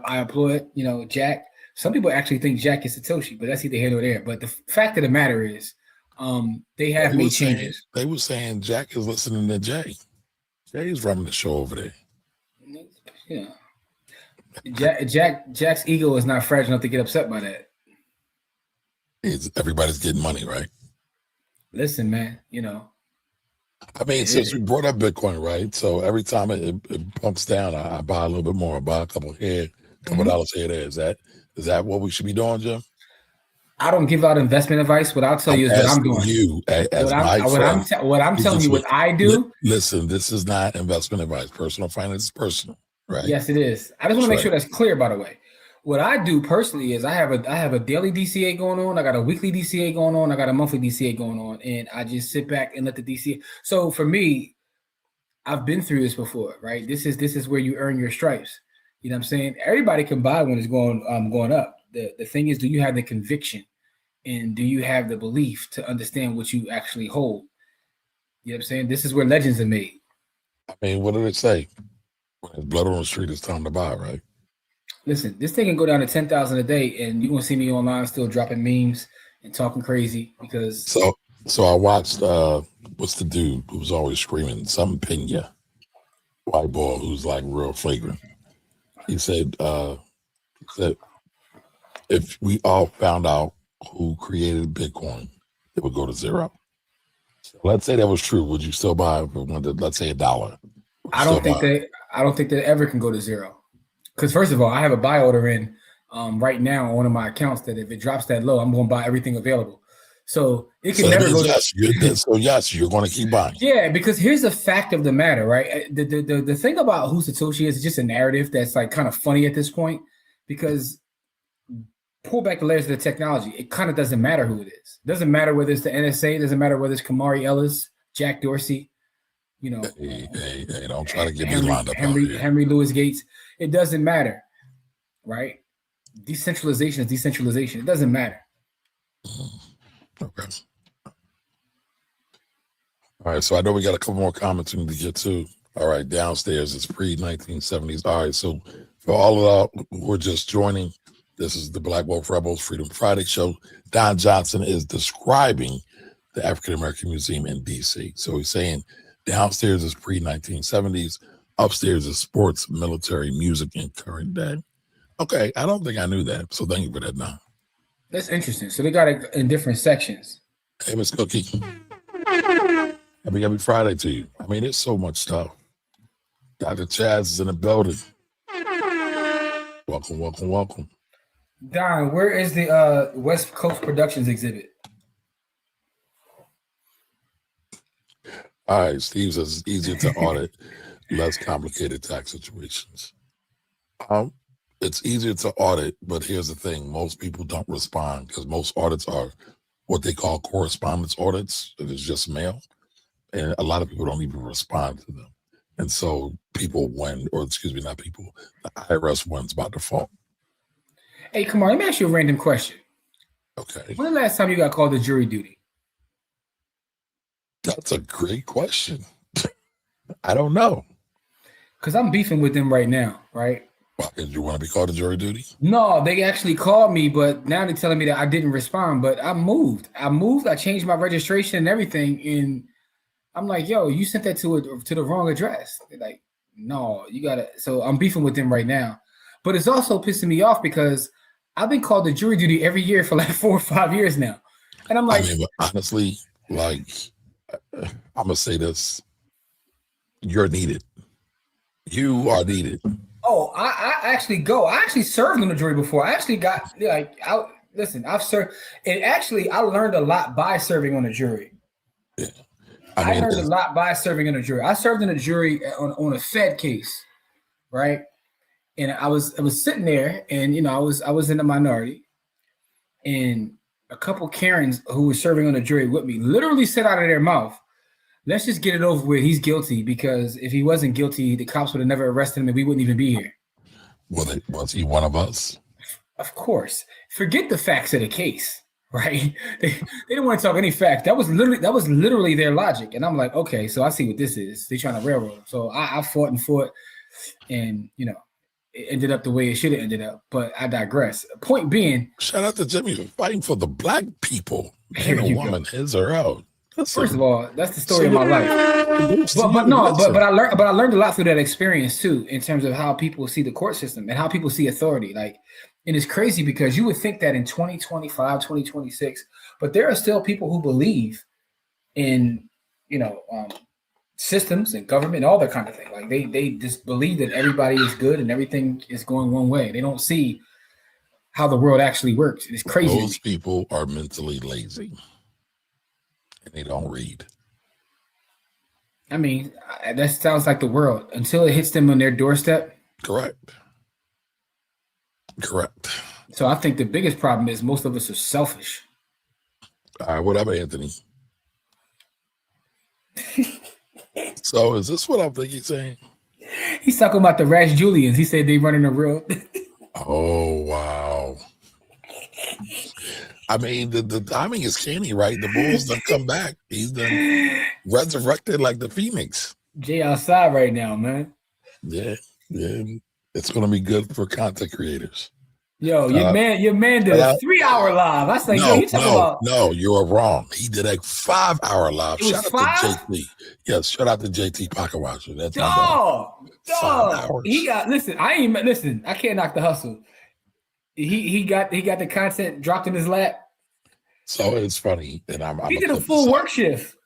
applaud. Jack. Some people actually think Jack is Satoshi, but that's either here or there. But the fact of the matter is, they have made changes. They were saying Jack is listening to Jay. Jay's running the show over there. Yeah. Jack's ego is not fragile enough to get upset by that. Everybody's getting money, right? Listen, man, I mean, since we brought up Bitcoin, right? So every time it bumps down, I buy a little bit more. I buy a couple here, a couple dollars here. There. Is that what we should be doing, Jim? I don't give out investment advice. What I'll tell you is what I'm doing. You, as what I'm telling you, what I do. Listen, this is not investment advice. Personal finance is personal, right? Yes, it is. I just want to make sure that's clear. By the way, what I do personally is I have a daily DCA going on. I got a weekly DCA going on. I got a monthly DCA going on, and I just sit back and let the DCA. So for me, I've been through this before, right? This is where you earn your stripes. You know what I'm saying? Everybody can buy when it's going up. The thing is, do you have the conviction and do you have the belief to understand what you actually hold? You know what I'm saying? This is where legends are made. I mean, what do they say? When there's blood on the street, it's time to buy, right? Listen, this thing can go down to 10,000 a day, and you're going to see me online still dropping memes and talking crazy because... So I watched, what's the dude who was always screaming? Some Pena, white boy who's like real flagrant. He said, if we all found out who created Bitcoin, it would go to zero. So let's say that was true. Would you still buy it for let's say $1? I don't think that ever can go to zero. Because first of all, I have a buy order in right now on one of my accounts that if it drops that low, I'm going to buy everything available. So it can never go. Yes, you're going to keep buying. Yeah, because here's the fact of the matter, right? The thing about who Satoshi is just a narrative that's like kind of funny at this point, because pull back the layers of the technology, it kind of doesn't matter who it is. It doesn't matter whether it's the NSA, it doesn't matter whether it's Kamari Ellis, Jack Dorsey, Hey, don't try to get me lined up. Henry Louis Gates. It doesn't matter, right? Decentralization is decentralization. It doesn't matter. Okay. All right, so I know we got a couple more comments we need to get to. All right, downstairs, it's pre-1970s. All right, so for all of y'all who are just joining, this is the Black Wolf Rebels Freedom Friday show. Don Johnson is describing the African American Museum in DC. So he's saying downstairs is pre-1970s, upstairs is sports, military, music, and current day. Okay, I don't think I knew that. So thank you for that now. That's interesting. So they got it in different sections. Hey, Miss Cookie. Happy Friday to you. I mean, it's so much stuff. Dr. Chaz is in the building. Welcome, welcome, welcome. Don, where is the West Coast Productions exhibit? All right, Steve says it's easier to audit less complicated tax situations. It's easier to audit, but here's the thing. Most people don't respond because most audits are what they call correspondence audits. It is just mail. And a lot of people don't even respond to them. And so people win, or excuse me, not people, the IRS wins by default. Hey, come on, let me ask you a random question. Okay. When the last time you got called to jury duty? That's a great question. I don't know. Because I'm beefing with them right now, right? Why, did you want to be called to jury duty? No, they actually called me, but now they're telling me that I didn't respond. But I moved. I changed my registration and everything. And I'm like, yo, you sent that to the wrong address. They're like, no, you got to. So I'm beefing with them right now. But it's also pissing me off because I've been called to jury duty every year for like 4 or 5 years now. And I'm like, I mean, honestly, like, I'm going to say this. You're needed. You are needed. oh, I actually go. I actually served on the jury before. I actually got I've served. And actually, I learned a lot by serving on a jury. Yeah. I learned a lot by serving on a jury. I served in a jury on a Fed case, right? And I was sitting there, and I was in the minority, and a couple Karens who were serving on the jury with me literally said out of their mouth, "Let's just get it over with. He's guilty, because if he wasn't guilty, the cops would have never arrested him, and we wouldn't even be here." Well, was he one of us? Of course. Forget the facts of the case, right? They didn't want to talk any facts. That was literally their logic. And I'm like, okay, so I see what this is. They're trying to railroad him. So I fought, and it ended up the way it should have ended up. But I digress. Point being, shout out to Jimmy for fighting for the black people. Man, a woman, his or out. First of all, that's the story of my life. But I learned a lot through that experience too, in terms of how people see the court system and how people see authority. Like, and it's crazy because you would think that in 2025, 2026, but there are still people who believe in, systems and government and all that kind of thing. Like they just believe that everybody is good and everything is going one way. They don't see how the world actually works. It's crazy. Those people are mentally lazy. And they don't read. I mean, that sounds like the world until it hits them on their doorstep. Correct. So I think the biggest problem is most of us are selfish. All right, what up, Anthony? So is this what I'm thinking he's saying? He's talking about the Rash Julians. He said they running a real. Oh, wow. I mean, the timing is canny, right? The Bulls done come back. He's done resurrected like the Phoenix. Jay outside right now, man. Yeah. It's going to be good for content creators. Yo, your man did a 3-hour live. I say, you talking about? No, you are wrong. He did a 5-hour live. Shout out to JT. Yes, shout out to JT Pocket Watcher. That's dog. 5 hours. He got I can't knock the hustle. He got the content dropped in his lap. So it's funny, and he did a full work shift.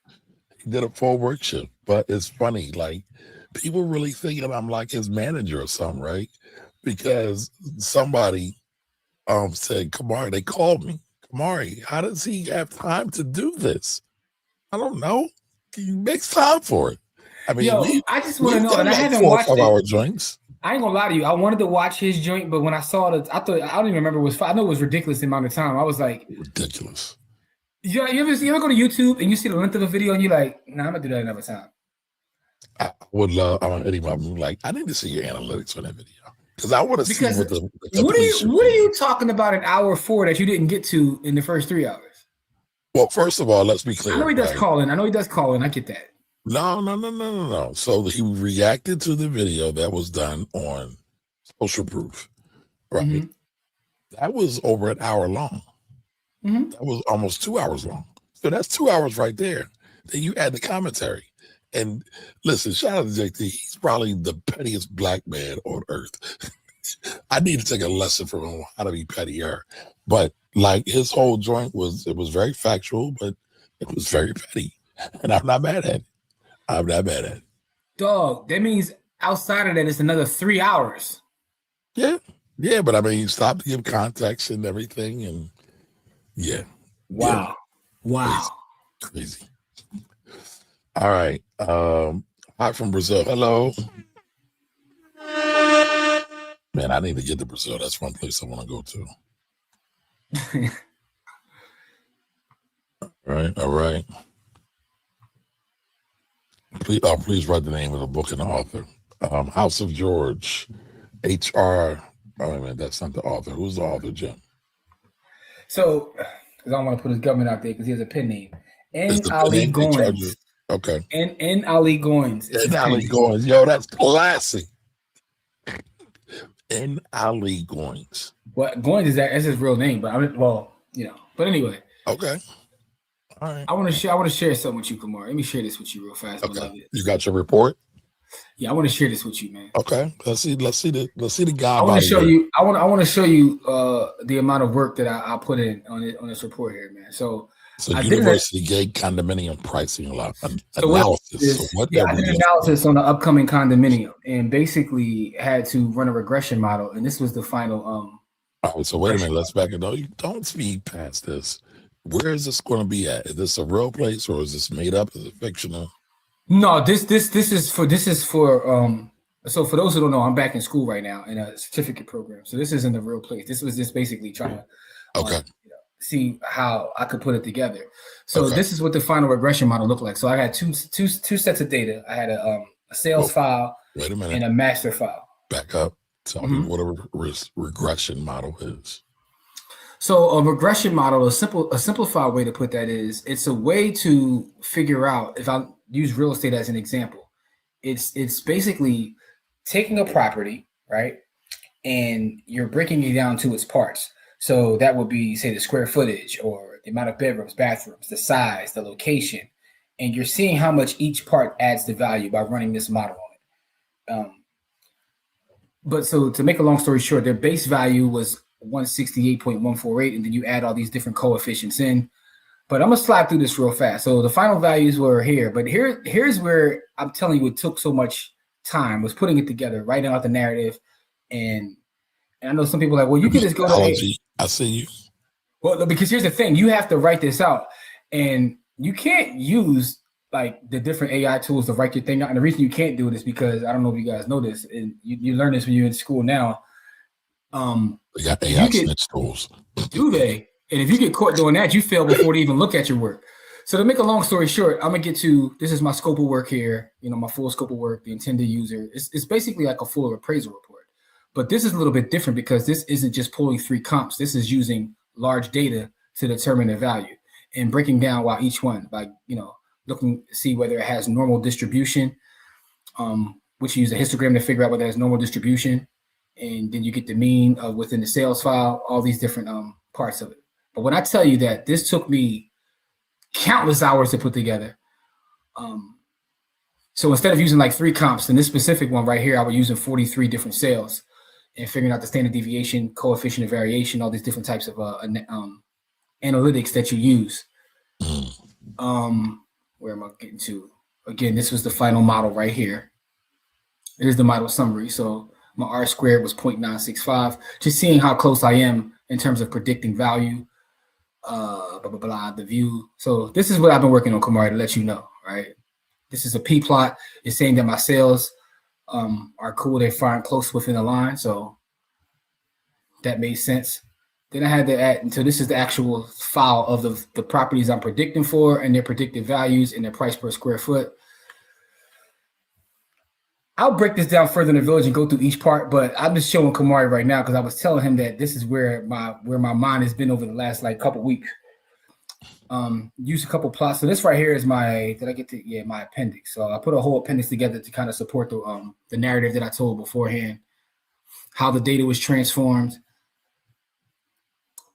He did a full work shift, but it's funny. Like, people really thinking I'm like his manager or something, right? Because somebody said, Kamari, they called me. Kamari, how does he have time to do this? I don't know. He makes time for it. I mean, I just want to know, and I haven't watched 4-5-hour joints. I ain't gonna lie to you. I wanted to watch his joint, but when I saw it, I don't even remember it was 5. I know it was ridiculous the amount of time. I was like, ridiculous. You ever go to YouTube and you see the length of a video and you're like, nah, I'm gonna do that another time. I would love. I'm like, I need to see your analytics for that video because I want to see what the what are you talking about in hour 4 that you didn't get to in the first 3 hours? Well, first of all, let's be clear. I know he does calling. I get that. No. So he reacted to the video that was done on Social Proof, right? Mm-hmm. That was over an hour long. Mm-hmm. That was almost 2 hours long. So that's 2 hours right there. Then you add the commentary. And listen, shout out to JT. He's probably the pettiest black man on earth. I need to take a lesson from him how to be pettier. But like his whole joint was very factual, but it was very petty. And I'm not mad at it. I'm not mad at it. Dog, that means outside of that, it's another 3 hours. Yeah. Yeah, but I mean, you stop to give context and everything. And yeah. Wow. Yeah. Wow. Crazy. All right. Hi from Brazil. Hello. Man, I need to get to Brazil. That's one place I want to go to. All right. Please write the name of the book and the author. House of George, H.R. Oh, wait a minute, that's not the author. Who's the author, Jim? So, because I don't want to put his government out there because he has a pen name. N. The Ali name they charge Goins. you? Okay. N. Ali Goins. N. Ali Goins. Yo, that's classic. N. Ali Goins. Well, Goins is that's his real name, but But anyway. Okay. All right. I want to share something with you, Kumar. Let me share this with you real fast. Okay. You got your report? Yeah, I want to share this with you, man. Okay. Let's see the guy. I want to show you. I want to show you the amount of work that I put in on this report here, man. So University Gate condominium pricing analysis. I did an analysis on the upcoming condominium and basically had to run a regression model, and this was the final. So wait a minute. Let's back it up. You don't speed past this. Where is this going to be at? Is this a real place or is this made up? Is it fictional? No, this is for. So for those who don't know, I'm back in school right now in a certificate program. So this isn't a real place. This was just basically trying to see how I could put it together. So this is what the final regression model looked like. So I had two sets of data. I had a sales file and a master file. Back up. Tell me what a regression model is. So a regression model, a simplified way to put that is, it's a way to figure out, if I use real estate as an example, it's basically taking a property, right? And you're breaking it down to its parts. So that would be, say, the square footage or the amount of bedrooms, bathrooms, the size, the location. And you're seeing how much each part adds the value by running this model on it. But so to make a long story short, their base value was 168.148, and then you add all these different coefficients in. But I'm gonna slide through this real fast. So the final values were here, but here's where I'm telling you it took so much time, was putting it together, writing out the narrative, and I know some people are like, well, you can just go to I see you. Well, because here's the thing, you have to write this out, and you can't use like the different AI tools to write your thing out. And the reason you can't do it is because I don't know if you guys know this, and you learn this when you're in school now. They got AI snitch tools. Do they? And if you get caught doing that, you fail before they even look at your work. So to make a long story short, I'm gonna get to, this is my scope of work here, my full scope of work, the intended user. It's basically like a full appraisal report. But this is a little bit different because this isn't just pulling 3 comps. This is using large data to determine the value and breaking down why each one by, looking to see whether it has normal distribution, which you use a histogram to figure out whether it has normal distribution. And then you get the mean within the sales file, all these different parts of it. But when I tell you that this took me countless hours to put together. So instead of using like 3 comps, in this specific one right here, I was using 43 different sales and figuring out the standard deviation, coefficient of variation, all these different types of analytics that you use. Where am I getting to? Again, this was the final model right here. Here's the model summary. So my R squared was 0.965, just seeing how close I am in terms of predicting value, the view. So this is what I've been working on, Kamari, to let you know, right? This is a P plot. It's saying that my sales are cool. They're fine, close within the line. So that made sense. Then I had to add, until this is the actual file of the properties I'm predicting for and their predicted values and their price per square foot. I'll break this down further in the village and go through each part, but I'm just showing Kamari right now because I was telling him that this is where my mind has been over the last couple weeks. Use a couple plots. So this right here is my appendix. So I put a whole appendix together to kind of support the narrative that I told beforehand, how the data was transformed.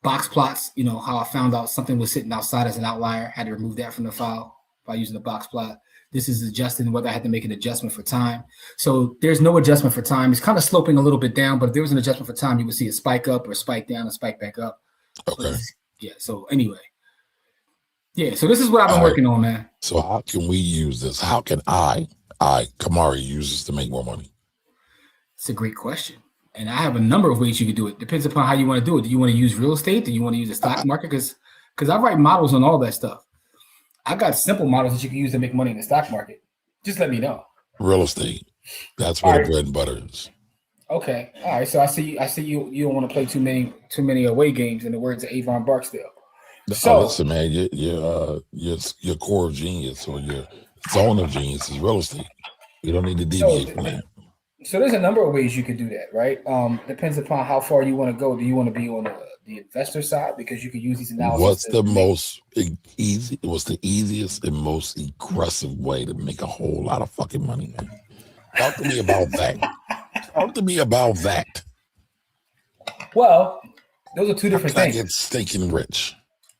box plots, you know, how I found out something was sitting outside as an outlier, had to remove that from the file by using the box plot. This is adjusting whether I had to make an adjustment for time. So there's no adjustment for time. It's kind of sloping a little bit down, but if there was an adjustment for time, you would see a spike up or spike down, a spike back up. Okay. Yeah. So anyway. Yeah. So this is what I've been working on, man. So how can we use this? How can I, Kamari, use this to make more money? It's a great question. And I have a number of ways you could do it. Depends upon how you want to do it. Do you want to use real estate? Do you want to use the stock market? Because I write models on all that stuff. I got simple models that you can use to make money in the stock market. Just let me know. Real estate. That's where the bread and butter is. Okay. All right. So I see you don't want to play too many away games in the words of Avon Barksdale. So listen, man, your core of genius or your zone of genius is real estate. You don't need to deviate from that. So there's a number of ways you could do that, right? Depends upon how far you want to go. Do you want to be on the investor side because you can use these analysis? What's the easiest and most aggressive way to make a whole lot of fucking money, man? Talk to me about that. Talk to me about that. Well, those are two different things. I get stinking rich.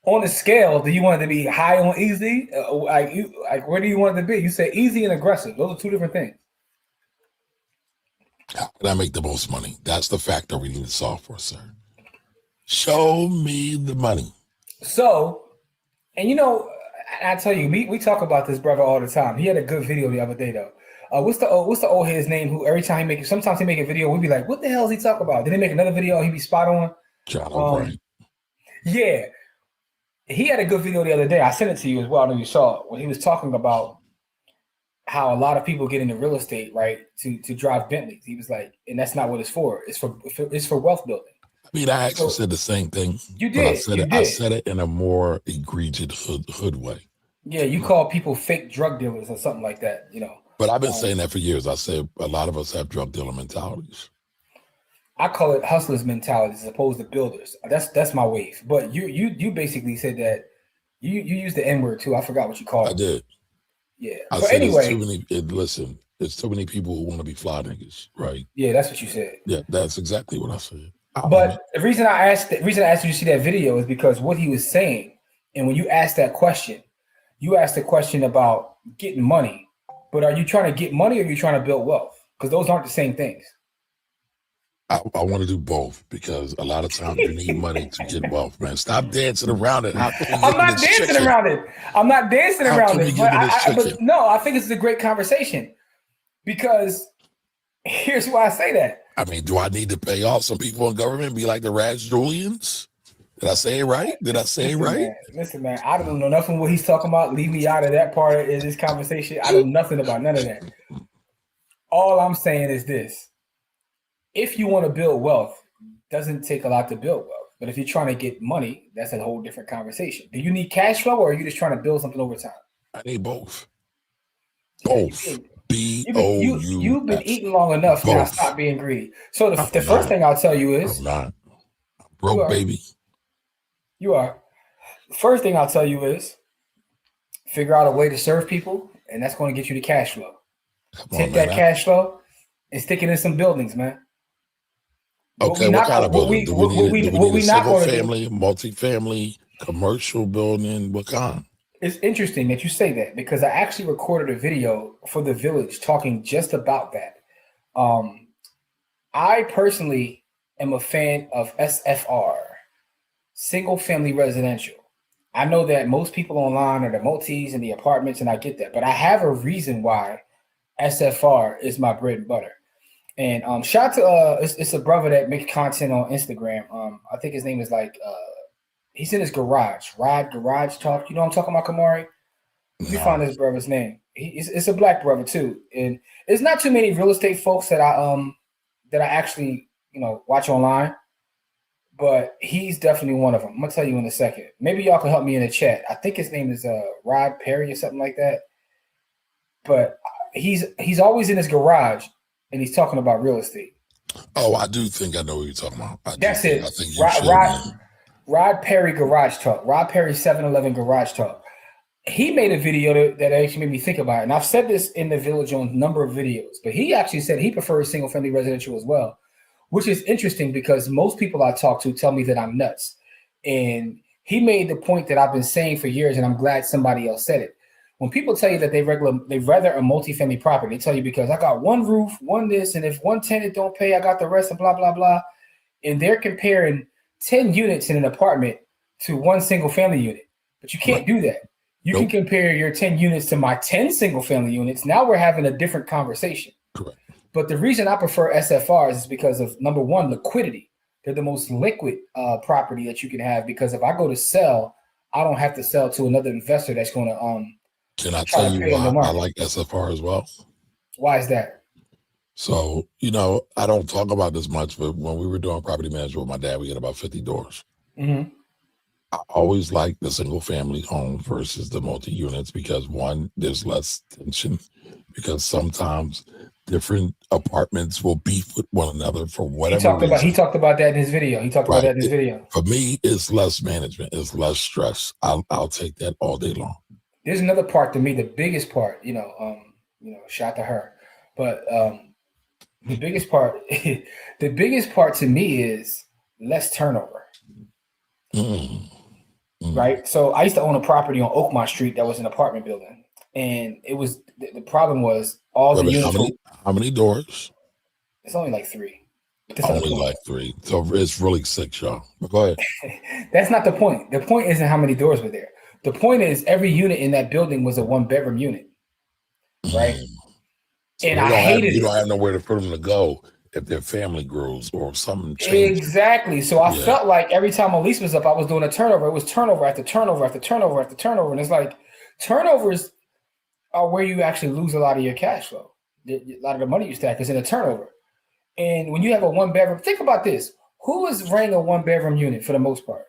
On the scale, do you want it to be high on easy? Like where do you want it to be? You say easy and aggressive. Those are two different things. How can I make the most money? That's the factor we need to solve for, sir. Show me the money. So, and you know, I tell you, we talk about this brother all the time. He had a good video the other day though. What's the old head's name? Who every time sometimes he make a video, we'd be like, "What the hell is he talking about?" Then he make another video, and he'd be spot on. John Yeah, he had a good video the other day. I sent it to you as well. I know you saw it when he was talking about how a lot of people get into real estate, right, to drive Bentleys. He was like, and that's not what it's for. It's for wealth building. I mean, I actually said the same thing. You did. I said it in a more egregious hood way. Yeah, you call people fake drug dealers or something like that, you know. But I've been saying that for years. I say a lot of us have drug dealer mentalities. I call it hustlers mentalities as opposed to builders. That's my wave. But you basically said that you used the N-word too. I forgot what you called it. I did. Yeah. I but said anyway, there's too many people who want to be fly niggas, right? Yeah, that's what you said. Yeah, that's exactly what I said. But the reason I asked you to see that video is because what he was saying, and when you asked that question, you asked the question about getting money. But are you trying to get money or are you trying to build wealth? Because those aren't the same things. I want to do both because a lot of times you need money to get wealth, man. Stop dancing around it. I'm not dancing around it. But no, I think this is a great conversation because here's why I say that. I mean, do I need to pay off some people in government and be like the Raj Julians? Did I say it right? Listen, man, I don't know nothing what he's talking about. Leave me out of that part of this conversation. I know nothing about none of that. All I'm saying is this. If you want to build wealth, it doesn't take a lot to build wealth. But if you're trying to get money, that's a whole different conversation. Do you need cash flow or are you just trying to build something over time? I need both. Both. B-O-U. You've been eating long enough now. Stop being greedy. So the first thing I'll tell you is... I'm not. I'm broke, baby. You are. The first thing I'll tell you is figure out a way to serve people, and that's going to get you the cash flow. Take that cash flow and stick it in some buildings, man. Okay, what kind of building? Do we need a single family, multifamily, commercial building? What kind? It's interesting that you say that because I actually recorded a video for The Village talking just about that. I personally am a fan of SFR, single family residential. I know that most people online are the multis and the apartments, and I get that, but I have a reason why SFR is my bread and butter. And shout out to it's a brother that makes content on Instagram. I think his name is he's in his garage, Garage Talk. You know what I'm talking about, Kamari? You find this brother's name. It's a black brother too, and there's not too many real estate folks that I actually watch online, but he's definitely one of them. I'm gonna tell you in a second. Maybe y'all can help me in the chat. I think his name is Rod Perry or something like that. But he's always in his garage and he's talking about real estate. Oh, I do think I know what you're talking about. That's it. I think you Rod Perry Garage Talk. Rod Perry 7-Eleven Garage Talk. He made a video that actually made me think about it. And I've said this in The Village on a number of videos, but he actually said he prefers single family residential as well, which is interesting because most people I talk to tell me that I'm nuts. And he made the point that I've been saying for years, and I'm glad somebody else said it. When people tell you that they rather a multifamily property, they tell you because I got one roof, one this, and if one tenant don't pay, I got the rest, and blah, blah, blah. And they're comparing 10 units in an apartment to one single family unit. But you can't do that. You can compare your 10 units to my 10 single family units. Now we're having a different conversation. Correct. But the reason I prefer SFRs is because of, number one, liquidity. They're the most liquid property that you can have, because if I go to sell, I don't have to sell to another investor that's going to Can I tell you why I like SFR as well? Why is that? So, you know, I don't talk about this much, but when we were doing property management with my dad, we had about 50 doors. Mm-hmm. I always like the single family home versus the multi-units because, one, there's less tension, because sometimes different apartments will beef with one another for whatever reason. He talked about that in his video. For me, it's less management, it's less stress. I'll take that all day long. There's another part to me, the biggest part, shout to her. But the biggest part to me is less turnover. Right? So I used to own a property on Oakmont Street that was an apartment building. And it was the problem was all the units. How many doors? It's only like 3. Only like 3. So it's really 6, y'all. But go ahead. That's not the point. The point isn't how many doors were there. The point is every unit in that building was a 1-bedroom unit. Right? So and I hated it. You don't have nowhere for them to go if their family grows or something changes. Exactly. So I felt like every time a lease was up, I was doing a turnover. It was turnover after turnover after turnover after turnover. And it's like turnovers are where you actually lose a lot of your cash flow. A lot of the money you stack is in a turnover. And when you have a 1-bedroom, think about this. Who is renting a 1-bedroom unit for the most part?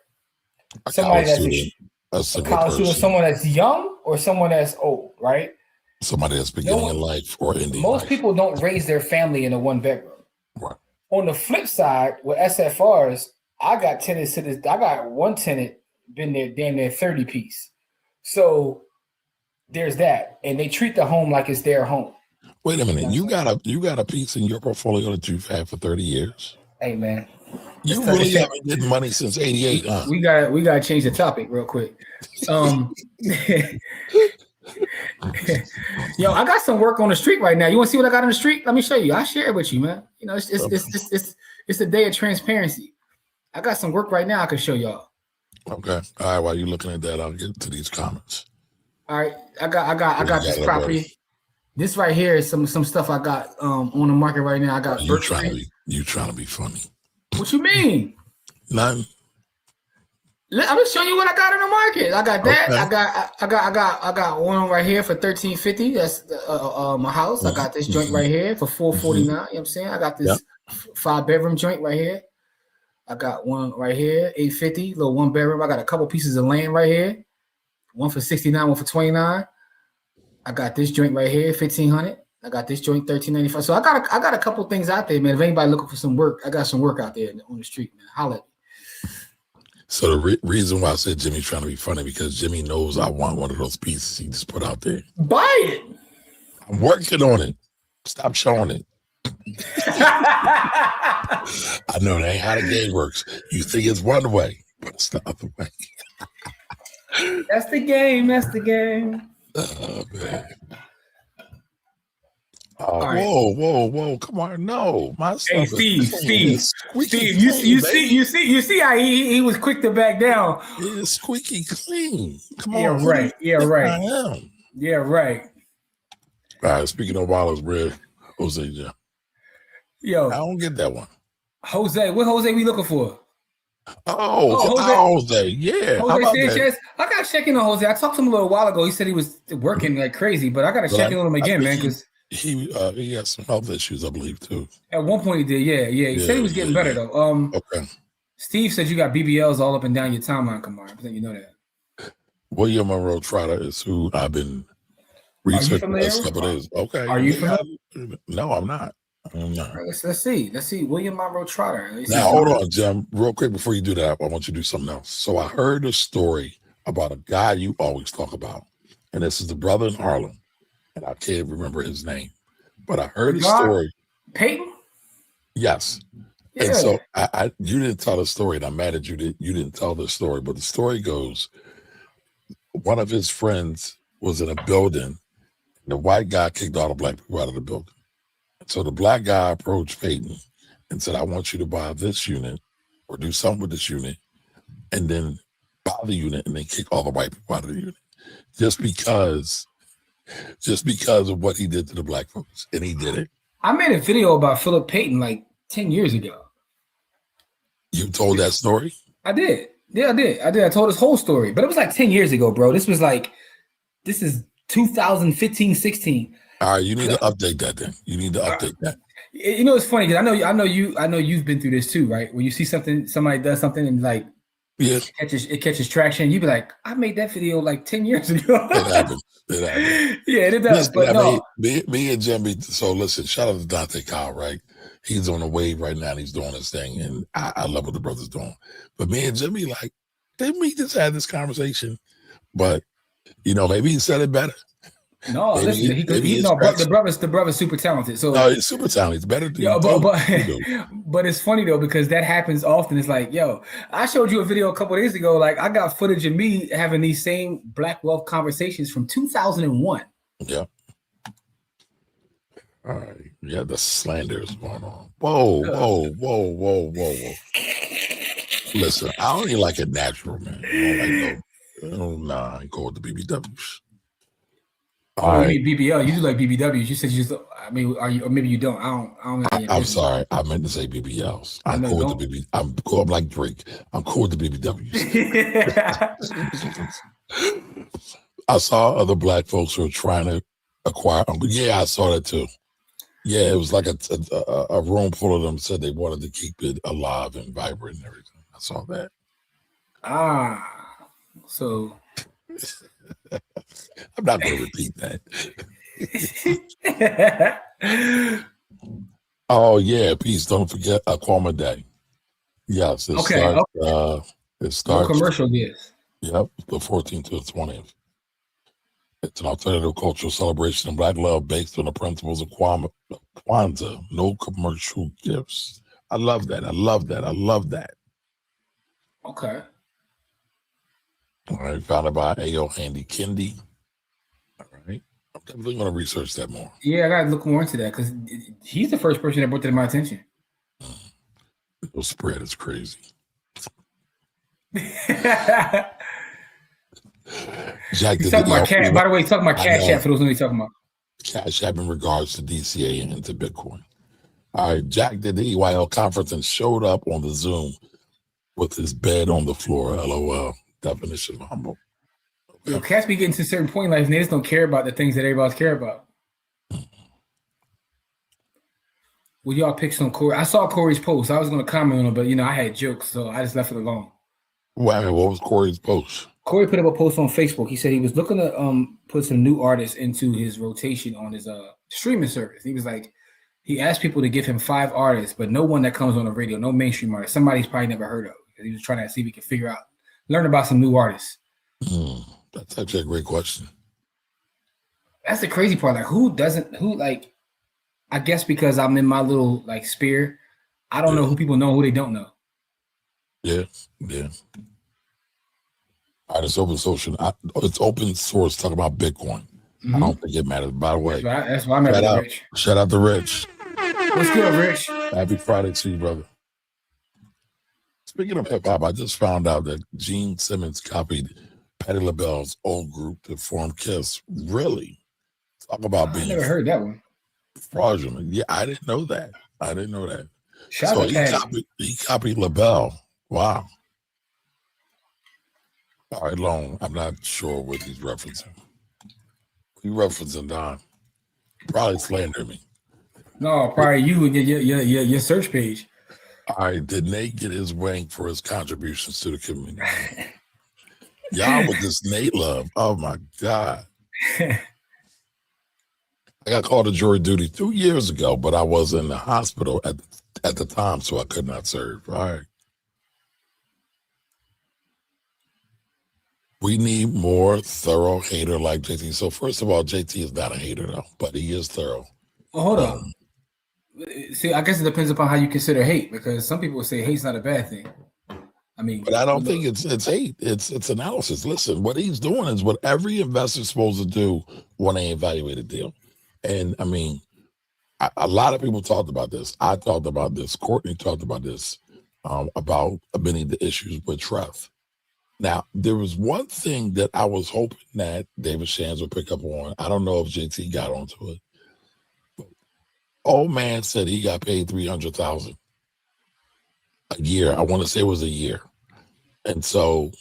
Somebody that's a college student, someone that's young or someone that's old, right? Somebody that's beginning in life or ending Most life. people don't raise their family in a 1-bedroom. Right. On the flip side, with SFRs, I got tenants to this. I got one tenant been there damn near 30 piece. So there's that, and they treat the home like it's their home. Wait a minute, you got a piece in your portfolio that you've had for 30 years. Hey man, you really haven't getting money since '88, huh? We got to change the topic real quick. Yo, I got some work on the street right now. You want to see what I got on the street? Let me show you. I'll share it with you, man. You know, it's a day of transparency. I got some work right now I can show y'all. Okay. All right. While you're looking at that, I'll get to these comments. All right. I got this property. This right here is some stuff I got on the market right now. I got you trying to be funny. What you mean? Nothing. I'm just showing you what I got in the market. I got that. Okay. I got one right here for $1,350. That's my house. I got this joint right here for $449. You know what I'm saying? I got this 5-bedroom joint right here. I got one right here, $850, little 1-bedroom. I got a couple pieces of land right here. One for $69, one for $29. I got this joint right here, $1,500. I got this joint, $1,395. So I got a couple things out there, man. If anybody looking for some work, I got some work out there on the street, man. Holla at me. So the reason why I said Jimmy's trying to be funny, because Jimmy knows I want one of those pieces he just put out there. Buy it. I'm working on it. Stop showing it. I know that ain't how the game works. You think it's one way, but it's the other way. That's the game. That's the game. Oh, man. Whoa! Come on, no, my stuff. Hey, Steve, you see how he was quick to back down. It's squeaky clean. Come on, Yeah, right. All right, speaking of Wallace Bread, Jose, yo, I don't get that one. Jose, what Jose we looking for? Jose, yeah. Jose Sanchez. I got to check in on Jose. I talked to him a little while ago. He said he was working like crazy, but I got to check in on him again, man, because he has some health issues, I believe, too. At one point he did, yeah. He said he was getting better though. Okay. Steve said you got BBLs all up and down your timeline, Kamar. I think you know that. William Monroe Trotter is who I've been researching the last couple days. Okay. Are you familiar? No, I'm not. Right, let's see. William Monroe Trotter. Now, hold on, Jim. Real quick before you do that, I want you to do something else. So I heard a story about a guy you always talk about, and this is the brother in Harlem, and I can't remember his name, but I heard the story. Peyton? Yes. Yeah. And so you didn't tell the story, and I'm mad at you that you didn't tell the story. But the story goes, one of his friends was in a building, and the white guy kicked all the black people out of the building. So the black guy approached Peyton and said, I want you to buy this unit or do something with this unit, and then buy the unit and then kick all the white people out of the unit. Just because of what he did to the black folks. And he did it. I made a video about Philip Payton like 10 years ago. You told that story? I did. Yeah, I did. I told his whole story, but it was like 10 years ago, bro. This is 2015, 16. All right, you need to update that then. You need to update that. You know, it's funny because I know you've been through this too, right? When you see somebody does something and like, yeah, it catches traction, you be like, I made that video like 10 years ago. It happened. Yeah, it does. Listen, but no. Me and Jimmy, so listen, shout out to Dante Kyle, right? He's on the wave right now and he's doing his thing. And I love what the brother's doing. But me and Jimmy, like, didn't we just had this conversation? But, maybe he said it better. No, maybe, listen, the brother's super talented. So no, he's super talented. He's better than you. But it's funny though, because that happens often. It's like, yo, I showed you a video a couple of days ago. Like, I got footage of me having these same Black wealth conversations from 2001. Yeah. All right. Yeah, the slander is going on. Whoa. Listen, I don't even like it natural, man. I ain't go with the BBWs. Oh, you mean BBL? You do like BBWs. You said you just, are you, or maybe you don't. I don't I'm sorry. I meant to say BBLs. I'm cool with the BB. I'm cool. I'm like Drake. I'm cool with the BBWs. I saw other black folks who were trying to acquire them. But yeah, I saw that too. Yeah, it was like a room full of them said they wanted to keep it alive and vibrant and everything. I saw that. So I'm not going to repeat that. Oh yeah, peace. Don't forget Aquama Day. Yes, it starts. No commercial, yes. Yep, the 14th to the 20th. It's an alternative cultural celebration of Black love based on the principles of Kwanzaa. No commercial gifts. I love that. Okay. All right, founded by A.O. Handy Kendi. All right. I'm definitely going to research that more. Yeah, I got to look more into that because he's the first person that brought that to my attention. The spread is crazy. Jack, he's talking about cash. By the way, he's talking about Cash App for those who he's talking about. Cash App in regards to DCA and to Bitcoin. All right, Jack did the EYL conference and showed up on the Zoom with his bed on the floor. LOL. Definition of humble. Yo, cats be getting to a certain point in life and they just don't care about the things that everybody else care about. Well, y'all pick some Corey. I saw Corey's post. I was going to comment on it, but I had jokes, so I just left it alone. What was Corey's post? Corey put up a post on Facebook. He said he was looking to put some new artists into his rotation on his streaming service. He was like, he asked people to give him 5 artists, but no one that comes on the radio, no mainstream artist, somebody he's probably never heard of. He was trying to see if he could learn about some new artists. That's actually a great question. That's the crazy part. Like, I guess because I'm in my little like sphere, I don't know who people know, who they don't know. Yeah. All right, it's open social. It's open source. Talk about Bitcoin. I don't think it matters. By the way, that's why I'm at Rich. Shout out to Rich. What's good, Rich? Happy Friday to you, brother. Speaking of hip hop, I just found out that Gene Simmons copied Patti LaBelle's old group to form Kiss. Really? Talk about being. I never heard that one. Fraudulent. Yeah, I didn't know that. Shout out to Patti. He copied LaBelle. Wow. All right, Long. I'm not sure what he's referencing. He referencing Don. Probably slander me. No, probably you and your search page. All right, did Nate get his wing for his contributions to the community? Y'all with this Nate love. Oh my God. I got called to jury duty 2 years ago, but I was in the hospital at the time, so I could not serve. All right. We need more thorough hater like JT. So first of all, JT is not a hater though, but he is thorough. Well, hold on. See, I guess it depends upon how you consider hate, because some people say hate's not a bad thing. I mean, But I don't think it's hate. It's analysis. Listen, what he's doing is what every investor's supposed to do when they evaluate a deal. And I mean, a lot of people talked about this. I talked about this. Courtney talked about this, about many of the issues with trust. Now, there was one thing that I was hoping that David Shands would pick up on. I don't know if JT got onto it. But old man said he got paid $300,000 a year. I want to say it was a year. And so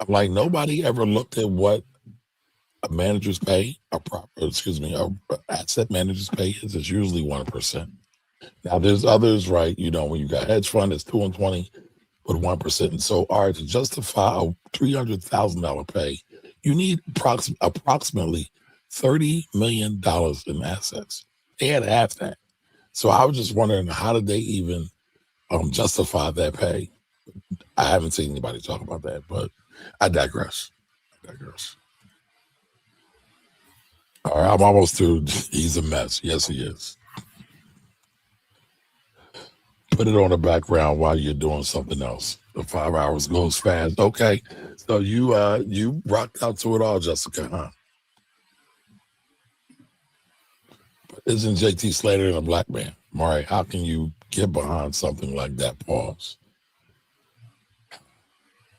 I'm like, nobody ever looked at what a manager's pay, a asset manager's pay is. It's usually 1%. Now there's others, right? You know, when you got hedge fund, it's 2 and 20 with 1%. And so, all right, to justify a $300,000 pay, you need approximately $30 million in assets. They had half that. So I was just wondering, how did they even justify that pay? I haven't seen anybody talk about that, but I digress. All right, I'm almost through. He's a mess. Yes, he is. Put it on the background while you're doing something else. The 5 hours goes fast. Okay, so you rocked out to it all, Jessica, huh? But isn't JT Slater a black man? Maury, how can you get behind something like that? Pause.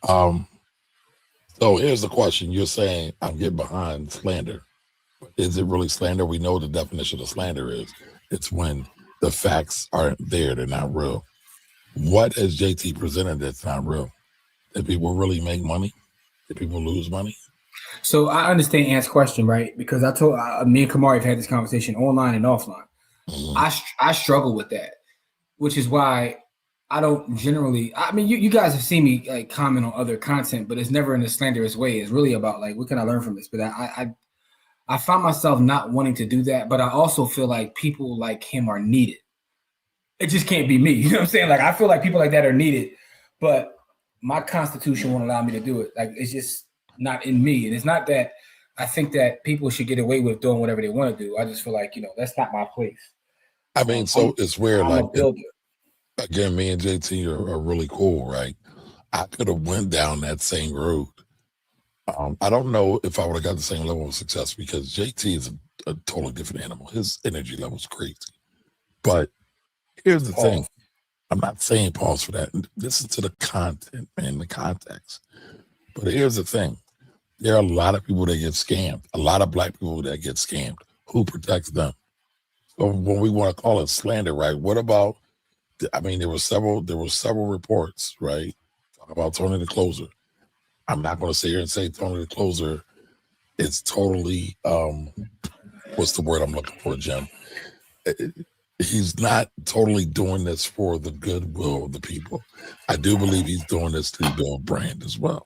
So here's the question. You're saying I'm getting behind slander. Is it really slander? We know the definition of slander is. It's when the facts aren't there, they're not real. What has JT presented that's not real? Did people really make money? Did people lose money? So I understand Ant's question, right? Because I told me and Kamari have had this conversation online and offline. I struggle with that, which is why I don't generally. I mean, you guys have seen me like comment on other content, but it's never in a slanderous way. It's really about like, what can I learn from this? But I find myself not wanting to do that, but I also feel like people like him are needed. It just can't be me. You know what I'm saying? Like, I feel like people like that are needed, but my constitution won't allow me to do it. Like, it's just not in me. And it's not that I think that people should get away with doing whatever they want to do. I just feel like, that's not my place. I mean, so it's weird. I'm like, a builder. Again, me and JT are really cool, right? I could have went down that same road. I don't know if I would have got the same level of success because JT is a totally different animal. His energy level is crazy. But here's the thing. I'm not saying pause for that. Listen to the content, man, the context. But here's the thing. There are a lot of people that get scammed. A lot of black people that get scammed. Who protects them? So when we want to call it slander, right? What about, I mean, there were several reports, right? Talk about Tony the Closer. I'm not going to sit here and say Tony the Closer is totally, what's the word I'm looking for, Jim? He's not totally doing this for the goodwill of the people. I do believe he's doing this to build brand as well.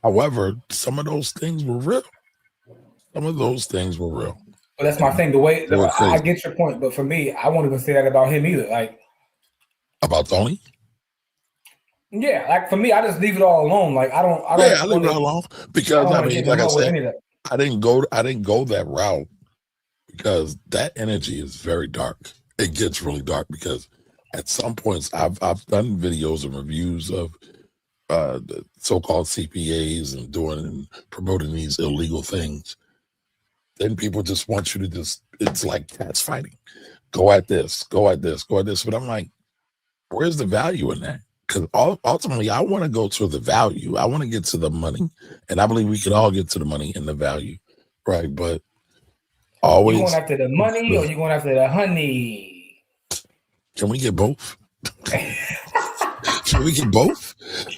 However, some of those things were real. But that's my thing. The way I get your point, but for me, I won't even say that about him either. Like, about Tony? Yeah, like for me, I just leave it all alone. Like I leave it all alone because I mean, like I said, I didn't go that route because that energy is very dark. It gets really dark because at some points I've done videos and reviews of the so-called CPAs and promoting these illegal things. Then people just want you to it's like cats fighting. Go at this. But I'm like, where's the value in that? Because ultimately, I want to go to the value. I want to get to the money. And I believe we can all get to the money and the value, right? But always. You going after the money or you going after the honey? Can we get both? Can we get both?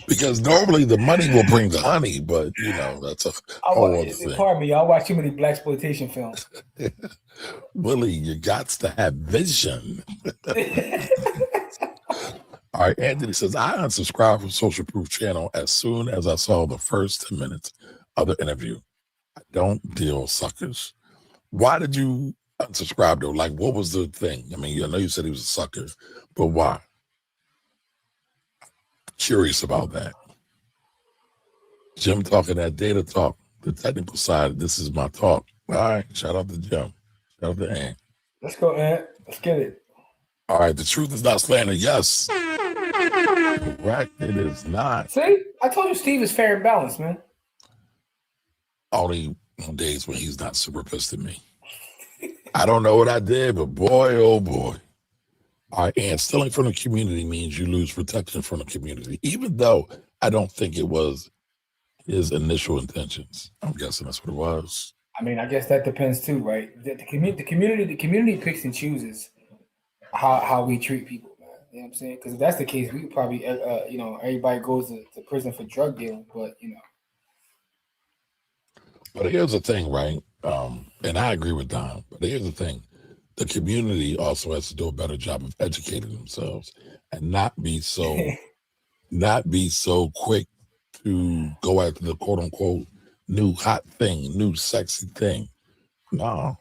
Because normally the money will bring the honey, but that's a whole other thing. Pardon me, y'all watch too many blaxploitation films. Willie, you got to have vision. All right, Anthony says, I unsubscribed from Social Proof channel as soon as I saw the first 10 minutes of the interview. I don't deal suckers. Why did you unsubscribe though? Like, what was the thing? I mean, I know you said he was a sucker, but why? Curious about that. Jim talking that data talk, the technical side. This is my talk. All right, shout out to Jim. Shout out to Ant. Let's go, Ant. Let's get it. All right, the truth is not slander. Yes. Correct. It is not. See, I told you Steve is fair and balanced, man. Only on days when he's not super pissed at me. I don't know what I did, but boy, oh boy. All right, and stealing from the community means you lose protection from the community, even though I don't think it was his initial intentions. I'm guessing that's what it was. I mean, I guess that depends too, right? The community picks and chooses how we treat people, man. You know what I'm saying? Because if that's the case, we could probably, everybody goes to prison for drug dealing, but But here's the thing, right? And I agree with Don, but here's the thing. The community also has to do a better job of educating themselves and not be so quick to go after the quote unquote new hot thing, new sexy thing. No.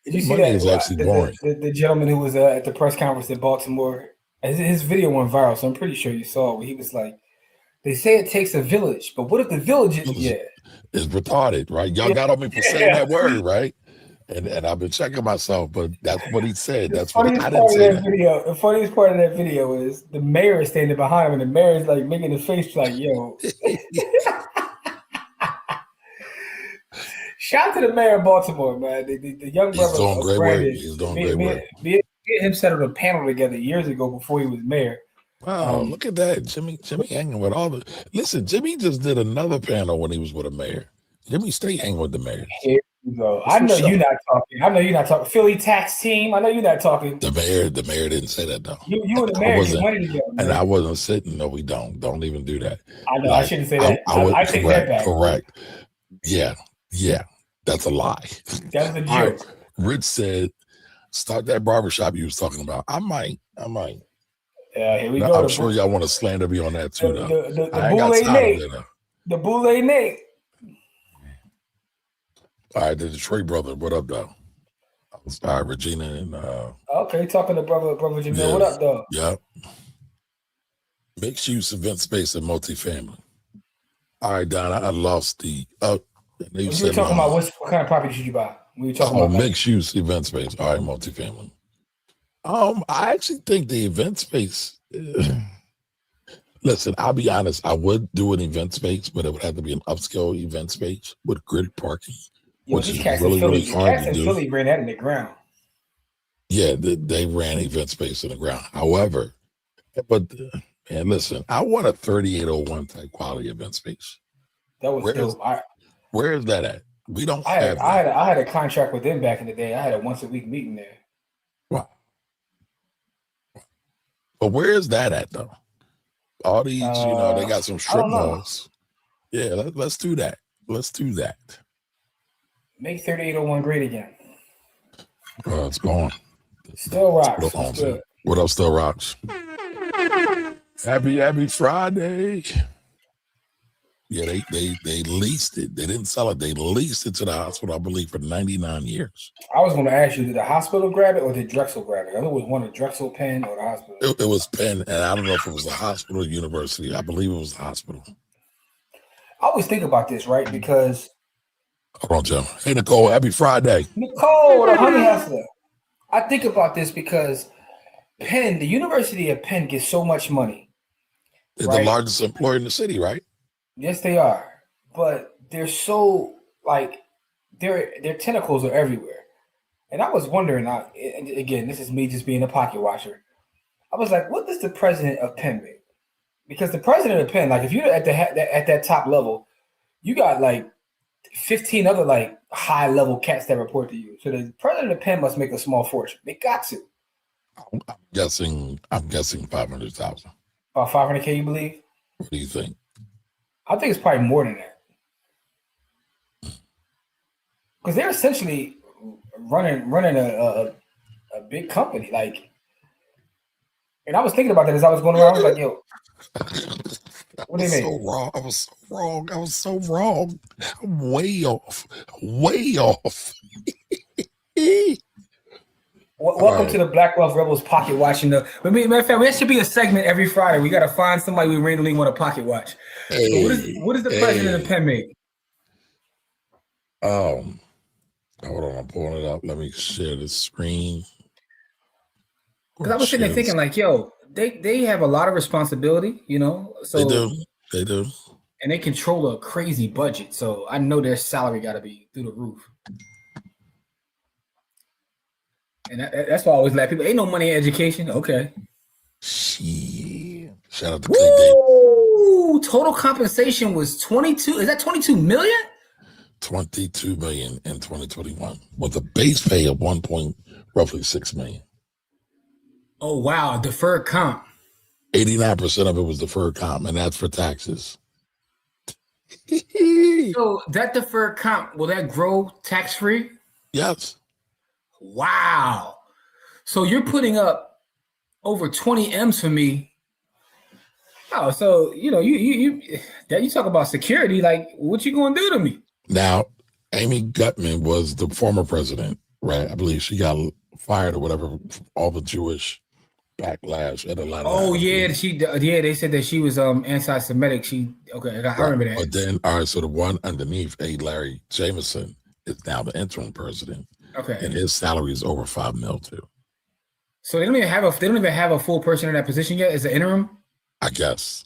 Did you see Money that? is actually boring. The gentleman who was at the press conference in Baltimore, his video went viral, so I'm pretty sure you saw it, where he was like, they say it takes a village, but what if the village is retarded, right? Y'all got on me for saying that word, right? And I've been checking myself, but that's what he said. That's what I didn't say. The funniest part of that video is the mayor is standing behind him, and the mayor is like making the face like, "Yo." Shout out to the mayor of Baltimore, man. The young brother. He's doing great work. He's doing great work. Me and him settled a panel together years ago before he was mayor. Wow, look at that. Jimmy hanging with all the. Listen, Jimmy just did another panel when he was with a mayor. Jimmy stay hanging with the mayor. Here we go. I know you're not talking. Philly tax team. I know you're not talking. The mayor didn't say that though. You and the mayor get money together. And I wasn't sitting. No, we don't. Don't even do that. I know. I shouldn't say that. I take that back. Correct. Yeah. That's a lie. That's a joke. Rich said, "Start that barbershop you was talking about." I might. Here we go. I'm sure y'all want to slander me on that too, though. The Boule Nate. All right, the Detroit brother. What up, though? All right, Regina and okay, talking to brother Jamil. Yeah, what up, though? Yep. Mixed use event space and multifamily. All right, Don, I lost the. You were talking about what kind of property should you buy? We were talking about mixed use event space. All right, multifamily. I actually think the event space. Listen, I'll be honest. I would do an event space, but it would have to be an upscale event space with grid parking, which is really hard to do. Philly ran that in the ground. Yeah, they ran event space in the ground. However, and listen, I want a 3801 type quality event space. That was dope. Where is that at? We don't I had a contract with them back in the day. I had a once a week meeting there. Wow. But where is that at though? All these, they got some strip malls. Yeah, let's do that. Let's do that. Make 3801 great again. It's gone. Still rocks. What else still rocks? Happy Friday. Yeah, they leased it. They didn't sell it. They leased it to the hospital, I believe, for 99 years. I was going to ask you, did the hospital grab it or did Drexel grab it? I know it was one of Drexel, Penn, or the hospital. It was Penn, and I don't know if it was the hospital or university. I believe it was the hospital. I always think about this, right? Because... Hold on, Joe. Hey, Nicole, happy Friday. Nicole, the honey hustler. I think about this because Penn, the University of Penn gets so much money. They're the largest employer in the city, right? Yes, they are. But they're so, their tentacles are everywhere. And I was wondering, and again, this is me just being a pocket watcher. I was like, what does the president of Penn make? Because the president of Penn, if you're at that top level, you got 15 other high level cats that report to you. So the president of Penn must make a small fortune. They got to. I'm guessing 500,000. About 500K, you believe? What do you think? I think it's probably more than that. Because they're essentially running a big company. And I was thinking about that as I was going around. I was like, yo, what do you mean? So wrong. I was so wrong. I'm way off. Welcome to the Black Wealth Rebels pocket watching. Matter of fact, there should be a segment every Friday. We got to find somebody we randomly want to pocket watch. Hey, so what is the president of Penn make? Hold on, I'm pulling it up. Let me share the screen Because I was sitting there thinking, like, yo, they have a lot of responsibility, you know. So They do. And they control a crazy budget. So I know their salary got to be through the roof. And that's why I always laugh. People, ain't no money in education. Okay. Shit. Shout out to Clay Davis. Ooh, total compensation was 22. Is that 22 million? 22 million in 2021 with a base pay of roughly 6 million. Oh, wow. Deferred comp. 89% of it was deferred comp, and that's for taxes. So that deferred comp, will that grow tax-free? Yes. Wow. So you're putting up over 20 M's for me. Oh, so you know, you talk about security, like what you gonna do to me? Now, Amy Gutman was the former president, right? I believe she got fired or whatever from all the Jewish backlash at a lot of. Oh yeah, they said that she was anti-Semitic. I remember that. But then, all right, so the one underneath, Larry Jameson, is now the interim president. Okay, and his salary is over $5 million too. So they don't even have a full person in that position yet. Is it interim? I guess,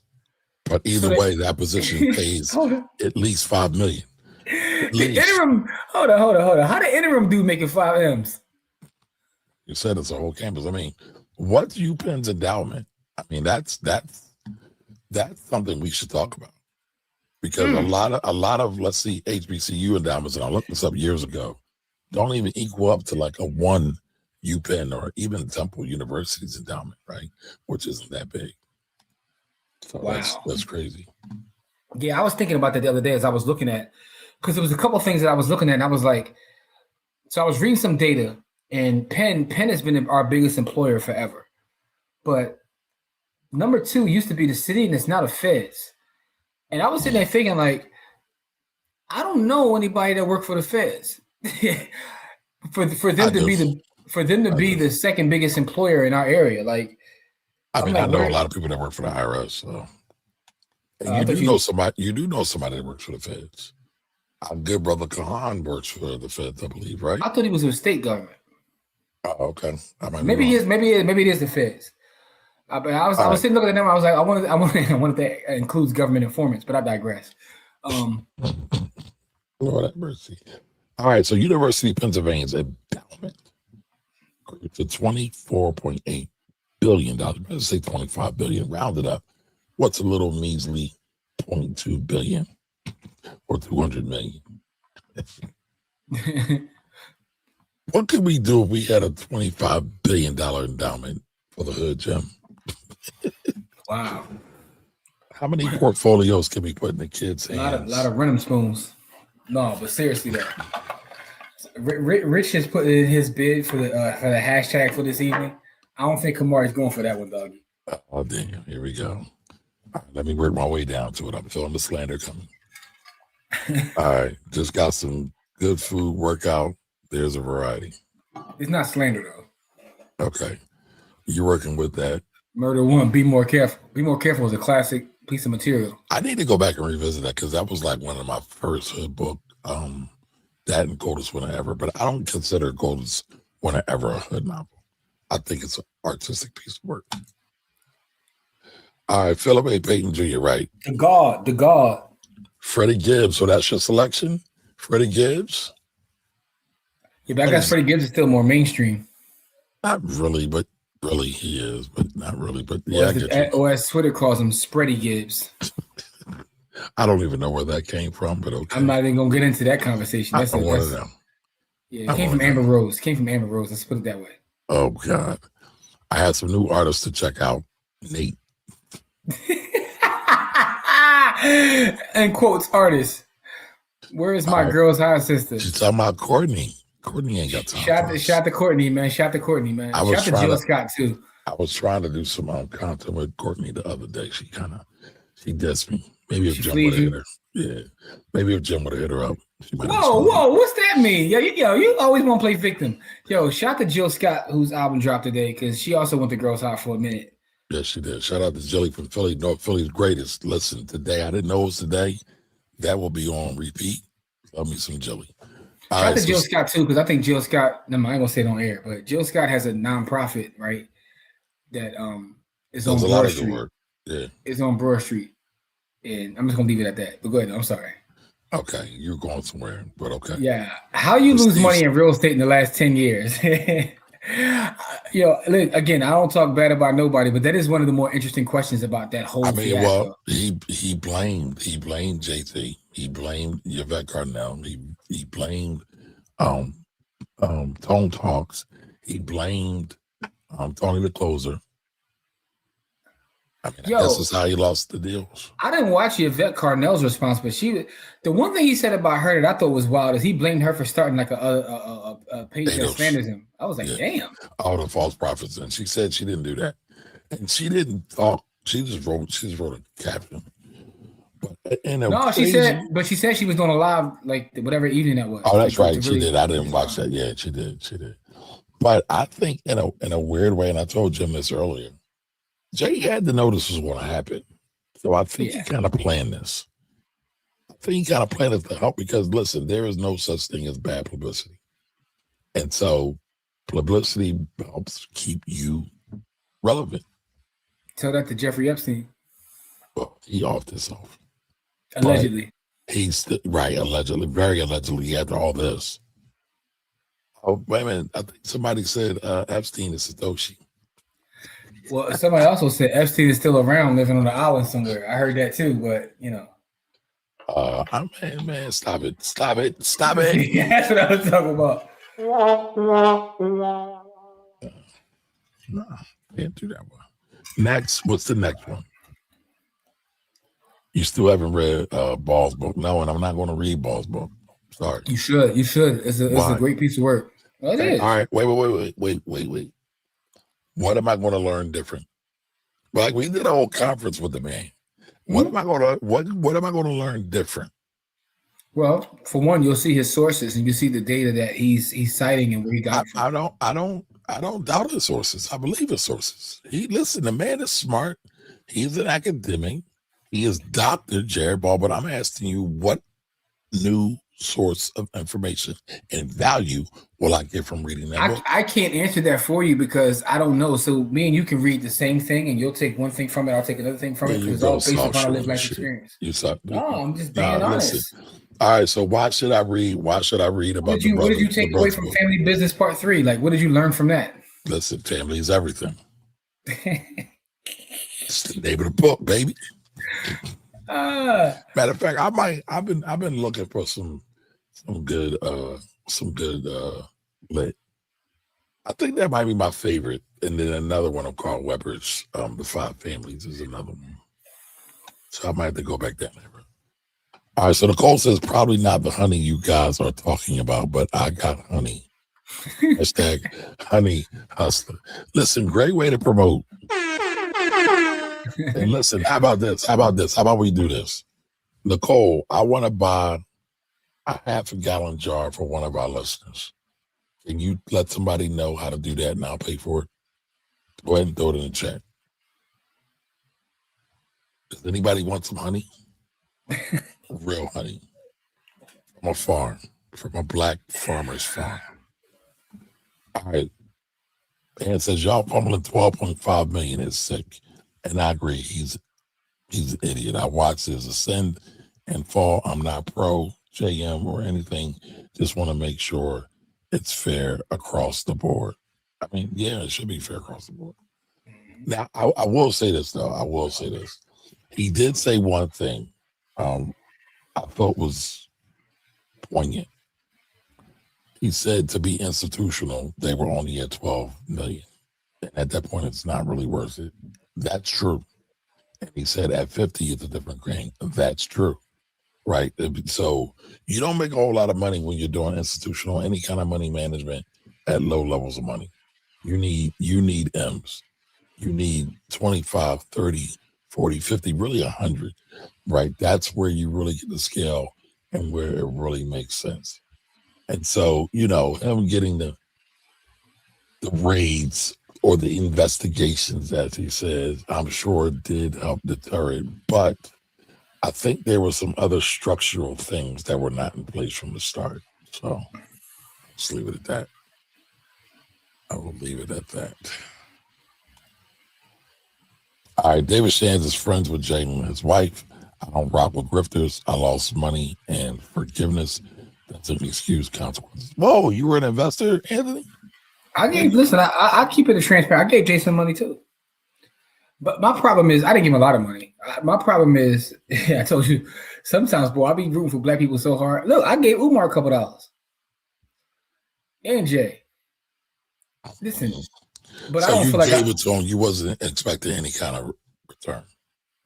but either way, that position pays at least $5 million. The interim. Hold on. How the interim dude making 5 M's? You said it's a whole campus. I mean, what's UPenn's endowment? I mean, that's something we should talk about because a lot of let's see HBCU endowments, and I looked this up years ago, don't even equal up to like a one UPenn or even Temple University's endowment, right? Which isn't that big. So wow, that's crazy. Yeah, I was thinking about that the other day as I was looking at, because there was a couple of things that I was looking at, and I was like, so I was reading some data, and Penn has been our biggest employer forever, but number 2 used to be the city, and it's now the feds. And I was sitting there thinking, like, I don't know anybody that worked for the feds. for them to be the second biggest employer in our area, like. I mean, I know a lot of people that work for the IRS, so you do know somebody that works for the feds. Our good brother Kahan works for the feds, I believe, right? I thought he was in the state government. Oh, okay. Maybe it is the feds. But I was sitting looking at them. I was like, I wanted that includes government informants, but I digress. Lord have mercy. All right, so University of Pennsylvania's endowment grew to $24.8 billion. Let's say $25 billion, rounded up. What's a little measly $0.2 billion or $200 million? What could we do if we had a $25 billion endowment for the hood, Jim? Wow. How many portfolios can we put in the kids' hands? A lot of random spoons. No, but seriously though, Rich has put in his bid for the hashtag for this evening. I don't think Kamari's going for that one, doggy. Oh damn! Here we go. All right, let me work my way down to it. I'm feeling the slander coming. All right, just got some good food, workout. There's a variety. It's not slander though. Okay, you're working with that. Murder One. Be More Careful. Be More Careful is a classic piece of material. I need to go back and revisit that because that was like one of my first hood book. That and Coldest Winter Ever, but I don't consider Coldest Winter Ever a hood novel. I think it's an artistic piece of work. All right, Philip A. Payton Jr., right? The God. Freddie Gibbs. So that's your selection? Freddie Gibbs? Yeah, but I guess Freddie Gibbs is still more mainstream. Not really, but really he is, but not really. But yeah, or as Twitter calls him, Spready Gibbs. I don't even know where that came from, but okay. I'm not even gonna get into that conversation. That's one of them. Yeah, it came from Amber Rose. Let's put it that way. Oh God, I had some new artists to check out. Nate. And quotes artist. Where is my girl's high sister? She's talking about Courtney. Courtney ain't got time. Shout to Courtney, man. Shout to Jill Scott too. I was trying to do some content with Courtney the other day. She dissed me. Maybe if Jim would have hit her. Yeah. Maybe if Jim would have hit her up. Whoa, what's that mean? Yo, you always want to play victim. Yo, shout to Jill Scott, whose album dropped today, because she also went to Girls High for a minute. Yes, she did. Shout out to Jilly from Philly, North Philly's greatest. Listen, today, I didn't know it was today. That will be on repeat. Love me some Jilly. Shout out to Jill Scott, too, because I think Jill Scott, I ain't going to say it on air, but Jill Scott has a nonprofit, right? that is on Does a lot Broad of good Street. work. Yeah. It's on Broad Street, and I'm just gonna leave it at that. But go ahead. I'm sorry. Okay, you're going somewhere, but okay. Yeah, how you lose money in real estate in the last 10 years? Look, again, I don't talk bad about nobody, but that is one of the more interesting questions about that whole fiasco. Well, he blamed JT. He blamed Yvette Carnell. He blamed Tone Talks. He blamed Tony the Closer. I guess is how he lost the deals. I didn't watch Yvette Carnell's response, but the one thing he said about her that I thought was wild is he blamed her for starting like a page that slanders him. I was like, damn. All the false prophets, and she said she didn't do that, and she didn't talk. She just wrote a caption. But she said she was doing a live like whatever evening that was. Oh, that's right. She did. I didn't watch that. Yeah, she did. But I think in a weird way, and I told Jim this earlier, Jay had to know this was going to happen. So I think he kind of planned this. I think he kind of planned it to help because, listen, there is no such thing as bad publicity. And so publicity helps keep you relevant. Tell that to Jeffrey Epstein. Well, he off this off. Allegedly. But he's right, allegedly, very allegedly after all this. Oh, wait a minute. I think somebody said Epstein is Satoshi. Well, somebody also said Epstein is still around living on the island somewhere. I heard that too, but man, stop it. That's what I was talking about. No, can't do that one. Next, what's the next one? You still haven't read Ball's book. No, and I'm not going to read Ball's book. Sorry. You should. It's a great piece of work. Well, it is. All right. Wait. What am I going to learn different? Like we did a whole conference with the man. What am I going to learn different? Well, for one, you'll see his sources and you see the data that he's citing and where he got it from. I don't doubt his sources. I believe his sources. The man is smart. He's an academic. He is Dr. Jared Ball, but I'm asking you, what new source of information and value will I get from reading that book? I can't answer that for you because I don't know. So me and you can read the same thing and you'll take one thing from it, I'll take another thing from it because it's all based upon our lived life experience. No, I'm just being honest. Listen. All right, so why should I read about what did you take away from Family Business Part 3? Like, what did you learn from that? Listen, family is everything. It's the name of the book, baby. Matter of fact, I've been looking for some good lit. I think that might be my favorite. And then another one I'm called Weber's The Five Families is another one. So I might have to go back that way. All right, so Nicole says probably not the honey you guys are talking about, but I got honey. Hashtag honey hustler. Listen, great way to promote. And listen, how about this? How about we do this? Nicole, I want to buy a half-a-gallon jar for one of our listeners. Can you let somebody know how to do that and I'll pay for it? Go ahead and throw it in the chat. Does anybody want some honey? Real honey. From a farm. From a black farmer's farm. All right. And says, y'all fumbling 12.5 million is sick. And I agree. He's an idiot. I watched his ascend and fall. I'm not pro JM or anything. Just want to make sure it's fair across the board. I mean, yeah, it should be fair across the board. Now, I will say this, though. He did say one thing I thought was poignant. He said to be institutional, they were only at 12 million. And at that point, it's not really worth it. That's true. And he said at 50, it's a different game. That's true. Right. So you don't make a whole lot of money when you're doing institutional, any kind of money management at low levels of money. You need M's. You need 25, 30, 40, 50, really 100. Right. That's where you really get the scale and where it really makes sense. And so, him getting the raids or the investigations, as he says, I'm sure did help deter it. But I think there were some other structural things that were not in place from the start. So let's leave it at that. I will leave it at that. All right, David Shands is friends with Jalen, his wife. I don't rock with grifters. I lost money and forgiveness. That's an excuse, consequences. Whoa, you were an investor, Anthony? Listen, I keep it transparent. I gave Jason money too. But my problem is, I didn't give him a lot of money. My problem is, I told you, sometimes, boy, I be rooting for black people so hard. Look, I gave Umar a couple dollars. And Jay. Listen, but So I don't feel like gave it to him. You wasn't expecting any kind of return.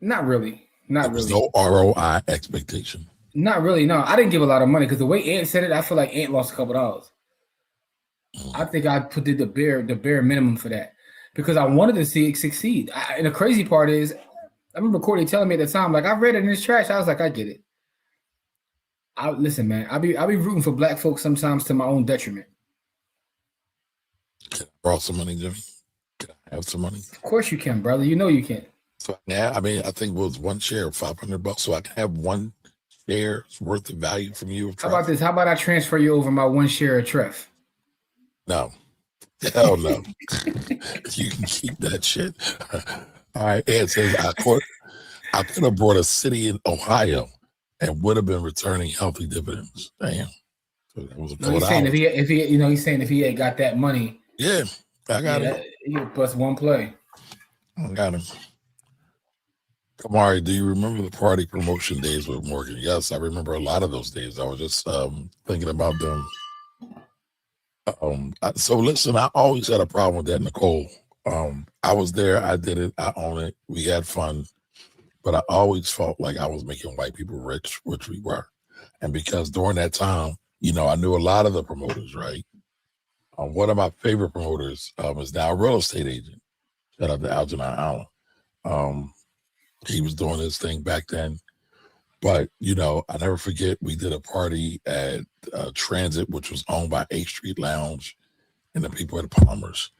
Not really. There was no ROI expectation. Not really. No, I didn't give a lot of money because the way Ant said it, I feel like Ant lost a couple dollars. I think I put the bare minimum for that because I wanted to see it succeed. And the crazy part is, I remember Courtney telling me at the time, like, I read it in this trash. I was like, I get it. Listen, man, I be rooting for black folks sometimes to my own detriment. Can I borrow some money, Jimmy? Can I have some money? Of course you can, brother. You know you can. So yeah, I mean, I think it was one share of $500, so I can have one share's worth of value from you. How about this? How about I transfer you over my one share of Treff? No. Hell no. You can keep that shit. All right. Ed says, I could have brought a city in Ohio and would have been returning healthy dividends. Damn. So that was he's saying he's saying if he had got that money. Yeah, I got it. He would bust one play. I got him. Kamari, do you remember the party promotion days with Morgan? Yes, I remember a lot of those days. I was just thinking about them. So listen, I always had a problem with that, Nicole. I was there, I did it, I own it, we had fun, but I always felt like I was making white people rich, which we were. And because during that time, I knew a lot of the promoters, right? One of my favorite promoters is now a real estate agent. Shout out to Algernon Allen. He was doing his thing back then. But, I never forget, we did a party at Transit, which was owned by 8th Street Lounge and the people at Palmer's.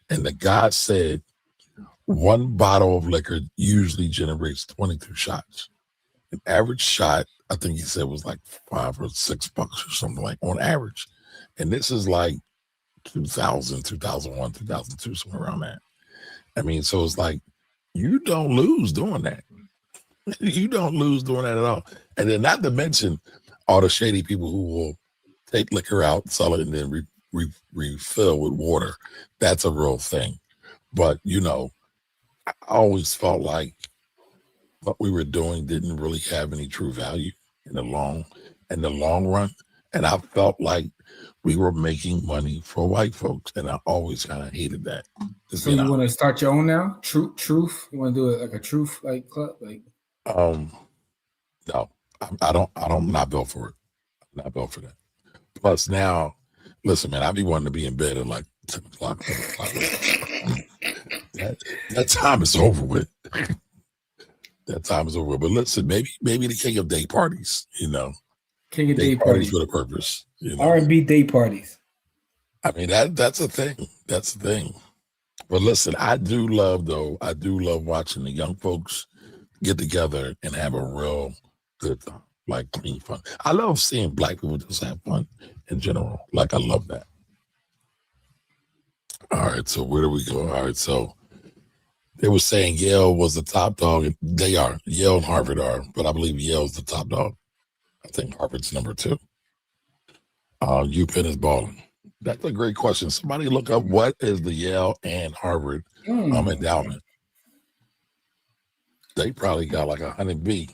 And the guy said one bottle of liquor usually generates 22 shots. An average shot, I think he said, was like $5 or $6 or something like on average. And this is like 2000, 2001, 2002, somewhere around that. I mean, so it's like, you don't lose doing that. You don't lose doing that at all. And then not to mention all the shady people who will take liquor out, sell it, and then refill with water. That's a real thing. But, I always felt like what we were doing didn't really have any true value in the long run. And I felt like we were making money for white folks. And I always kind of hated that. So you want to start your own now? Truth? You want to do it like a truth club? No, I'm not built for it. I'm not built for that. Plus now, listen, man, I be wanting to be in bed at like 10 o'clock. That time is over with. That time is over with. But listen, maybe the king of day parties, King of day parties with a purpose. R&B day parties. I mean, that's a thing. That's the thing. But listen, I do love watching the young folks get together and have a real good time, like clean fun. I love seeing black people just have fun in general. Like, I love that. All right, so where do we go? All right, so they were saying Yale was the top dog. They are. Yale and Harvard are, but I believe Yale's the top dog. I think Harvard's number 2. UPenn is balling. That's a great question. Somebody look up what is the Yale and Harvard endowment. They probably got like 100 B.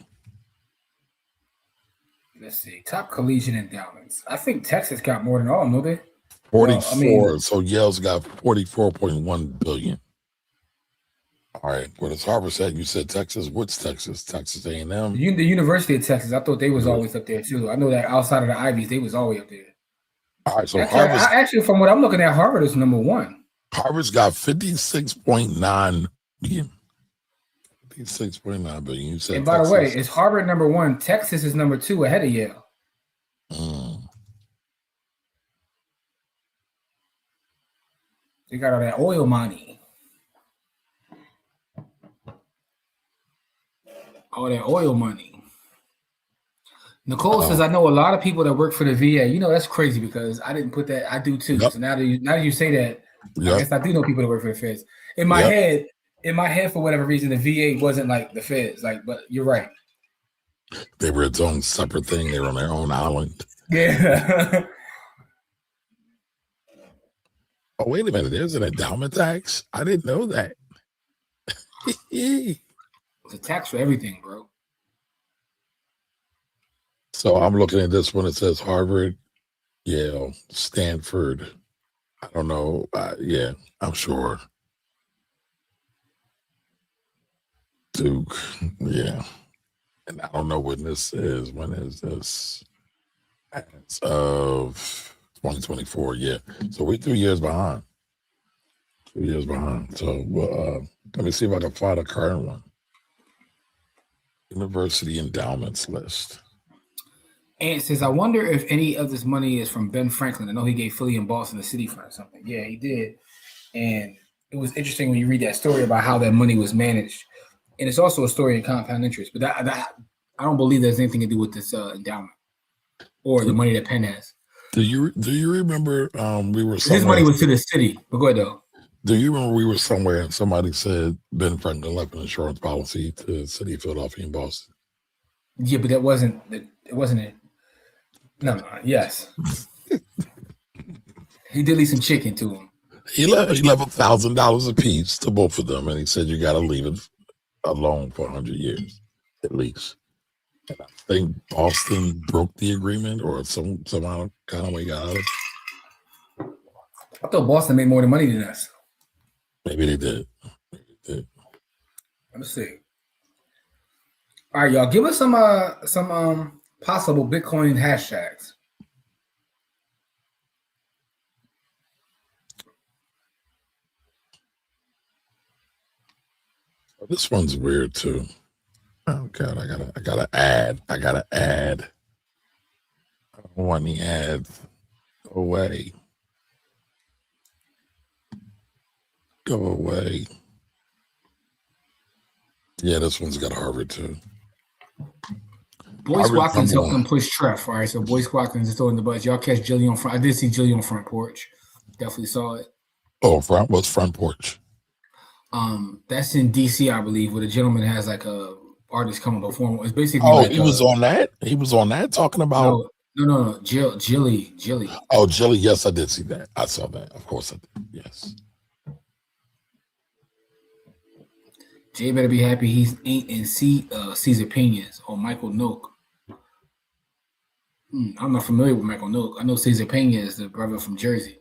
Let's see. Top collegiate endowments. I think Texas got more than all, no they? 44. So Yale's got 44.1 billion. All right. What does Harvard say? You said Texas. What's Texas? Texas A&M. The University of Texas. I thought they was always up there too. I know that outside of the Ivies, they was always up there. All right. So actually, from what I'm looking at, Harvard is number 1. Harvard's got 56.9 billion. 56.9 billion. You said. And by the way, is Harvard number 1? Texas is number 2 ahead of Yale. They got all that oil money. All that oil money. Nicole says, I know a lot of people that work for the VA. That's crazy because I didn't put that. I do too. Yep. So now that you say that, I guess I do know people that work for the feds. In my head, in my head, for whatever reason, the VA wasn't like the feds. Like, but you're right. They were its own separate thing. They were on their own island. Yeah. Oh, wait a minute. There's an endowment tax? I didn't know that. It's a tax for everything, bro. So I'm looking at this one. It says Harvard, Yale, Stanford. I don't know. Yeah, I'm sure. Duke. Yeah. And I don't know when this is. When is this? As of 2024. Yeah. So we're 2 years behind. 2 years behind. So let me see if I can find a current one. University endowments list. And it says, I wonder if any of this money is from Ben Franklin. I know he gave Philly and Boston the city fund or something. Yeah, he did. And it was interesting when you read that story about how that money was managed. And it's also a story in compound interest. But that I don't believe there's anything to do with this endowment or the money that Penn has. Do you remember we were his money was to the city? But go ahead though. Do you remember we were somewhere and somebody said Ben Franklin left an insurance policy to the city of Philadelphia and Boston? Yeah, but it wasn't it. No. Yes. He did leave some chicken to him. He left $1,000 a piece to both of them, and he said you got to leave it alone for 100 years at least. And I think Boston broke the agreement, or somehow kind of way got out of it. I thought Boston made more money than us. Maybe they did. Let's see. All right, y'all. Give us some possible Bitcoin hashtags. This one's weird too. Oh God, I gotta add. I don't want any ads. Go away. Go away. Yeah, this one's got Harvard too. Boyce Watkins helped them push Treff. All right, so Boyce Watkins is throwing the bus. Y'all catch Jilly on front. I did see Jilly on front porch. Definitely saw it. Oh, what's front porch? That's in DC, I believe, where the gentleman has like a artist coming perform. It's basically. Oh, like he was on that. He was on that talking about. No. Jilly. Oh, Jilly. Yes, I did see that. I saw that. Of course, I did. Yes. Jay better be happy he's ain't in Caesar Pena's or Michael Noak. I'm not familiar with Michael Noak. I know Caesar Pena is the brother from Jersey.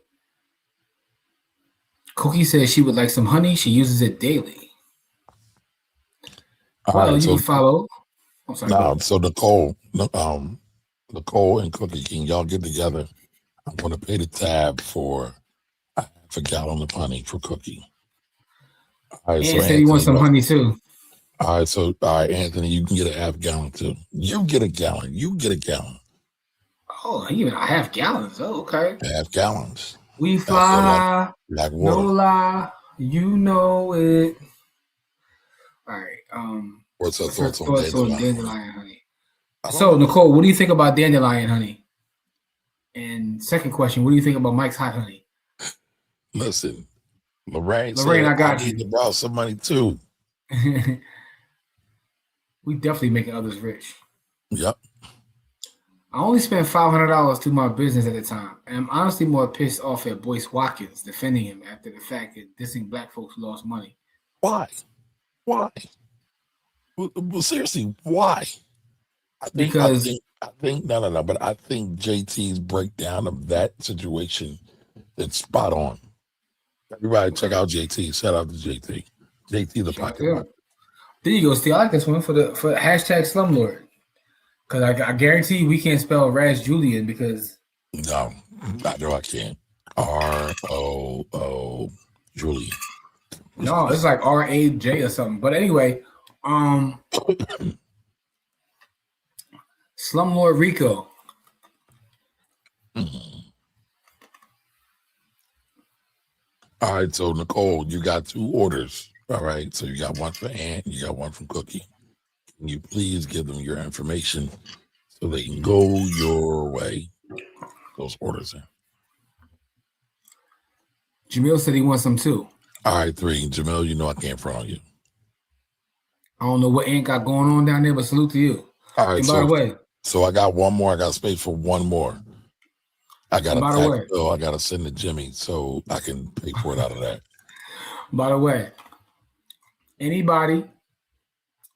Cookie says she would like some honey. She uses it daily. Well, you can follow. I'm sorry. No, so Nicole and Cookie, can y'all get together? I'm going to pay the tab for half a gallon of honey for Cookie. All right, and said he wants some honey too. All right, Anthony, you can get a half gallon too. You get a gallon. Oh, even a half gallons. Oh, okay. Half gallons. We fly. Like water. No lie. You know it. All right. What's your thoughts on dandelion honey? So, Nicole, what do you think about dandelion honey? And second question, what do you think about Mike's hot honey? Listen, Lorraine, I got you. You. Need to borrow some money too. We definitely making others rich. Yep. I only spent $500 to my business at the time, and I'm honestly more pissed off at Boyce Watkins defending him after the fact that dissing black folks lost money. Why? Well, seriously, why? I think no. But I think JT's breakdown of that situation is spot on. Everybody, check out JT. Shout out to JT. JT the pocket. There you go, Steve. I like this one for hashtag slumlord. Because I guarantee we can't spell Raz Julian because. No, I know I can't. ROO Julian. No, it's like RAJ or something. But anyway, Slumlord Rico. All right, so Nicole, you got 2 orders. All right, so you got one for Ant, you got one from Cookie. Can you please give them your information so they can go your way? Those orders in. Jamil said he wants some too. All right, 3. Jamil, you know I can't front on you. I don't know what Ant got going on down there, but salute to you. All right, And by the way, so I got one more. I got space for one more. I got a tax bill I got to send to Jimmy so I can pay for it out of that. By the way, anybody,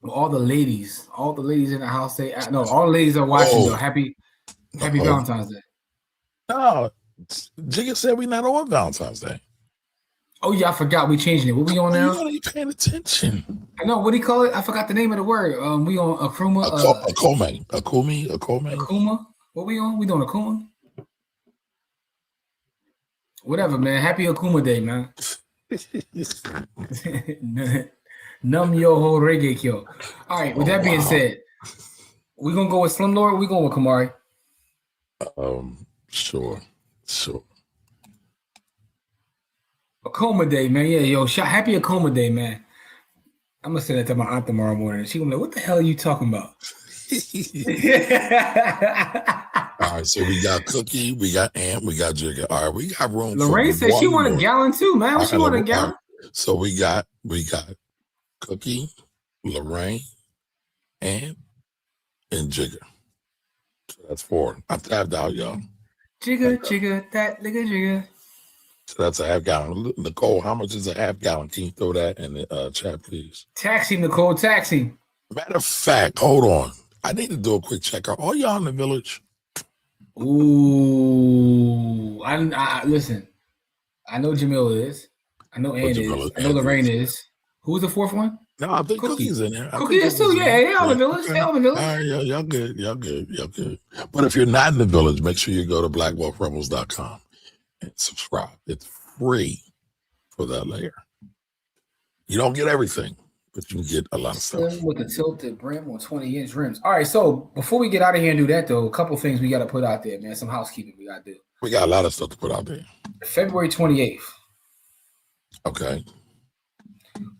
all the ladies in the house say, no, all the ladies are watching though. Happy Valentine's Day. No, Jigga said we not on Valentine's Day. Oh yeah, I forgot we changing it. What we on now? You ain't paying attention. I know, what do you call it? I forgot the name of the word. We on Akuma. Akuma. What we on? We doing Akuma? Whatever, man. Happy Akuma Day, man. Num yo ho reggae kyo. All right, with that being said, we gonna go with Slumlord or we going with Kamari? Sure. Akuma Day, man. Yeah, yo, happy Akuma Day, man. I'm gonna say that to my aunt tomorrow morning. She gonna be like, what the hell are you talking about? All right, so we got Cookie, we got Ant, we got Jigga. All right, we got room. Lorraine said she want a gallon too, man. She want a gallon. So we got Cookie, Lorraine, Ant, and Jigga. So that's 4. I tapped out, y'all. Jigga, that nigga Jigga. So that's a half gallon. Nicole, how much is a half gallon? Can you throw that in the chat, please? Taxi, Nicole, taxi. Matter of fact, hold on. I need to do a quick check. Are all y'all in the village? Ooh, I listen. I know Jamil is. I know Ann is. I know Lorraine is. Who's the 4th one? No, I think Cookie's in there. Cookie is too. Yeah, they all in the village. They all in the village. All right, y'all good. But if you're not in the village, make sure you go to blackwealthrebels.com and subscribe. It's free for that layer. You don't get everything, but you can get a lot of stuff. With the tilted brim on 20-inch rims. All right, so before we get out of here and do that, though, a couple things we got to put out there, man. Some housekeeping we got to do. We got a lot of stuff to put out there. February 28th. Okay.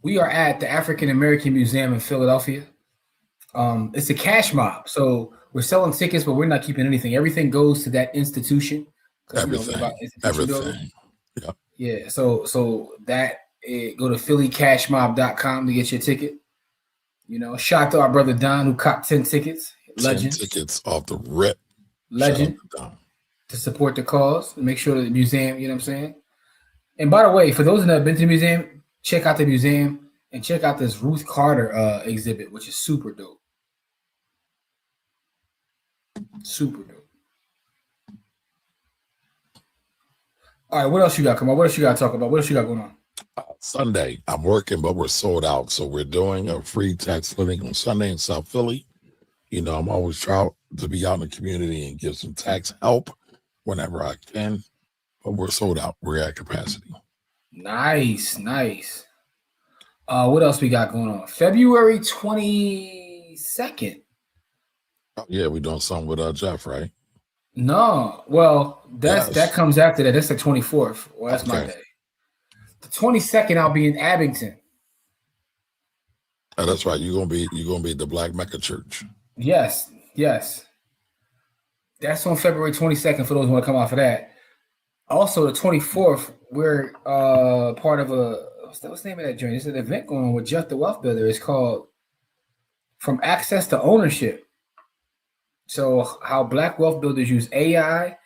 We are at the African American Museum in Philadelphia. It's a cash mob. So we're selling tickets, but we're not keeping anything. Everything goes to that institution. Everything. Yeah. So that go to phillycashmob.com to get your ticket. You know, shout out to our brother Don who copped 10 tickets. Legend. 10 tickets off the rip. Legend. To support the cause. Make sure that the museum, you know what I'm saying? And by the way, for those that have been to the museum, check out the museum and check out this Ruth Carter exhibit, which is super dope. Super dope. All right, what else you got? Come on, what else you got to talk about? What else you got going on? Sunday, I'm working, but we're sold out. So we're doing a free tax clinic on Sunday in South Philly. You know, I'm always trying to be out in the community and give some tax help whenever I can. But we're sold out. We're at capacity. Nice. What else we got going on? February 22nd. Oh, yeah, we're doing something with Jeff, right? No. Well, that comes after that. That's the 24th. Well, that's my day. The 22nd, I'll be in Abington. Oh, that's right. You're gonna be at the Black Mecca Church. Yes. That's on February 22nd for those who want to come off of that. Also, the 24th, we're part of what's the name of that joint? There's an event going on with Jeff the Wealth Builder. It's called From Access to Ownership. So how Black wealth builders use AI,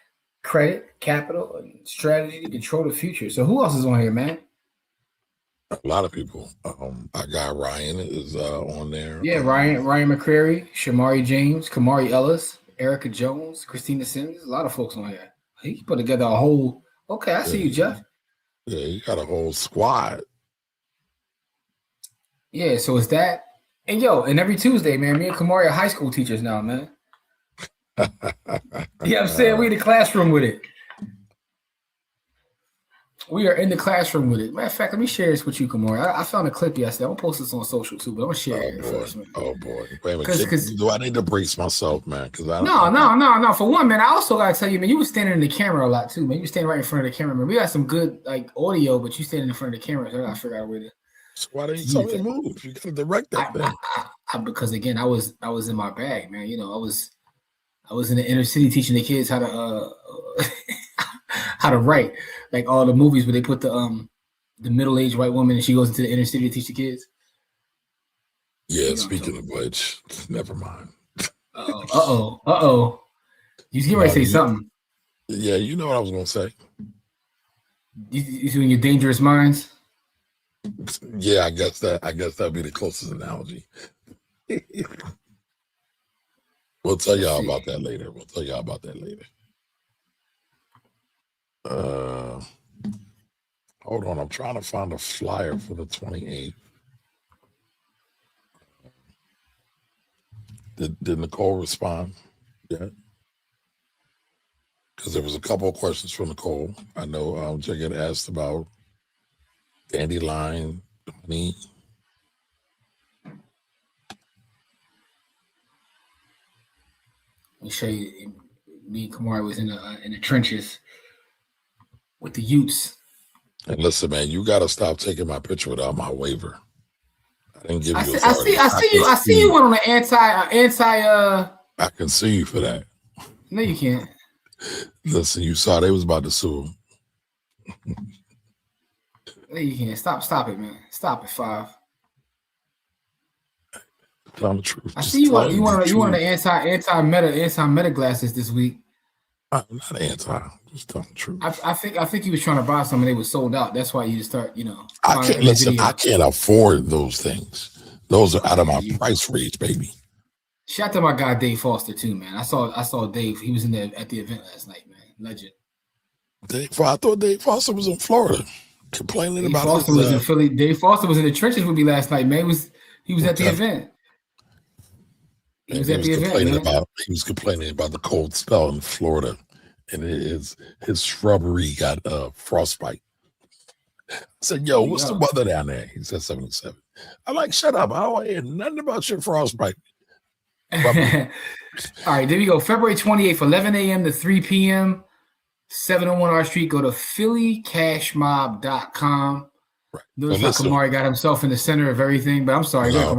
credit, capital, and strategy to control the future. So who else is on here, man? A lot of people. Our guy Ryan is on there. Yeah, Ryan McCrary, Shamari James, Kamari Ellis, Erica Jones, Christina Sims. A lot of folks on here. He put together a whole. Okay, I see you, Jeff. Yeah, he got a whole squad. Yeah, so it's that. And every Tuesday, man, me and Kamari are high school teachers now, man. I'm saying we in the classroom with it. We are in the classroom with it. Matter of fact, let me share this with you, Kamari. I found a clip yesterday. I'm gonna post this on social too, but I'm gonna share it first. Oh boy! Wait a minute. Do I need to brace myself, man? Because I no. For one, man, I also gotta tell you, man, you were standing in the camera a lot too, man. You were standing right in front of the camera, man. We got some good audio, but you standing in front of the camera, so I gotta figure out a way to. So why didn't you tell me to move? You gotta direct that thing. Because again, I was in my bag, man. I was in the inner city teaching the kids how to how to write, like all the movies where they put the the middle-aged white woman, and she goes into the inner city to teach the kids. Yeah, speaking of which, never mind. Uh-oh. You get ready to say something. Yeah, you know what I was going to say. You doing your dangerous minds? Yeah, I guess that'd be the closest analogy. We'll tell y'all about that later. Hold on, I'm trying to find a flyer for the 28th. Did Nicole respond yet? Because there was a couple of questions from Nicole. I know Jagged asked about dandelion, honey. Let me show you. Me and Kamari was in the trenches with the Utes. And listen, man, you got to stop taking my picture without my waiver. I didn't give you authority. I see you went on an anti. I can sue you for that. No, you can't. Listen, you saw they was about to sue him. No, you can't. Stop it, man. Stop it, 5. Tell the truth. I see you want the anti-meta glasses this week. I'm not anti. Just tell the truth. I think he was trying to buy some and they were sold out. That's why you just start, I can't afford those things. Those are out of my price range, baby. Shout out to my guy Dave Foster too, man. I saw Dave. He was in there at the event last night, man. Legend. I thought Dave Foster was in Florida, complaining about. Dave Foster was in Philly. Dave Foster was in the trenches with me last night, man. He was at the event. He was complaining about the cold spell in Florida, and his shrubbery got frostbite. I said, "Yo, what's the weather down there?" He said 77. I'm like, "Shut up! I don't hear nothing about your frostbite." All right, there we go. February 28th, 11 a.m. to 3 p.m. 701 R Street. Go to phillycashmob.com. Right. Looks like Kamari got himself in the center of everything, but I'm sorry. No, a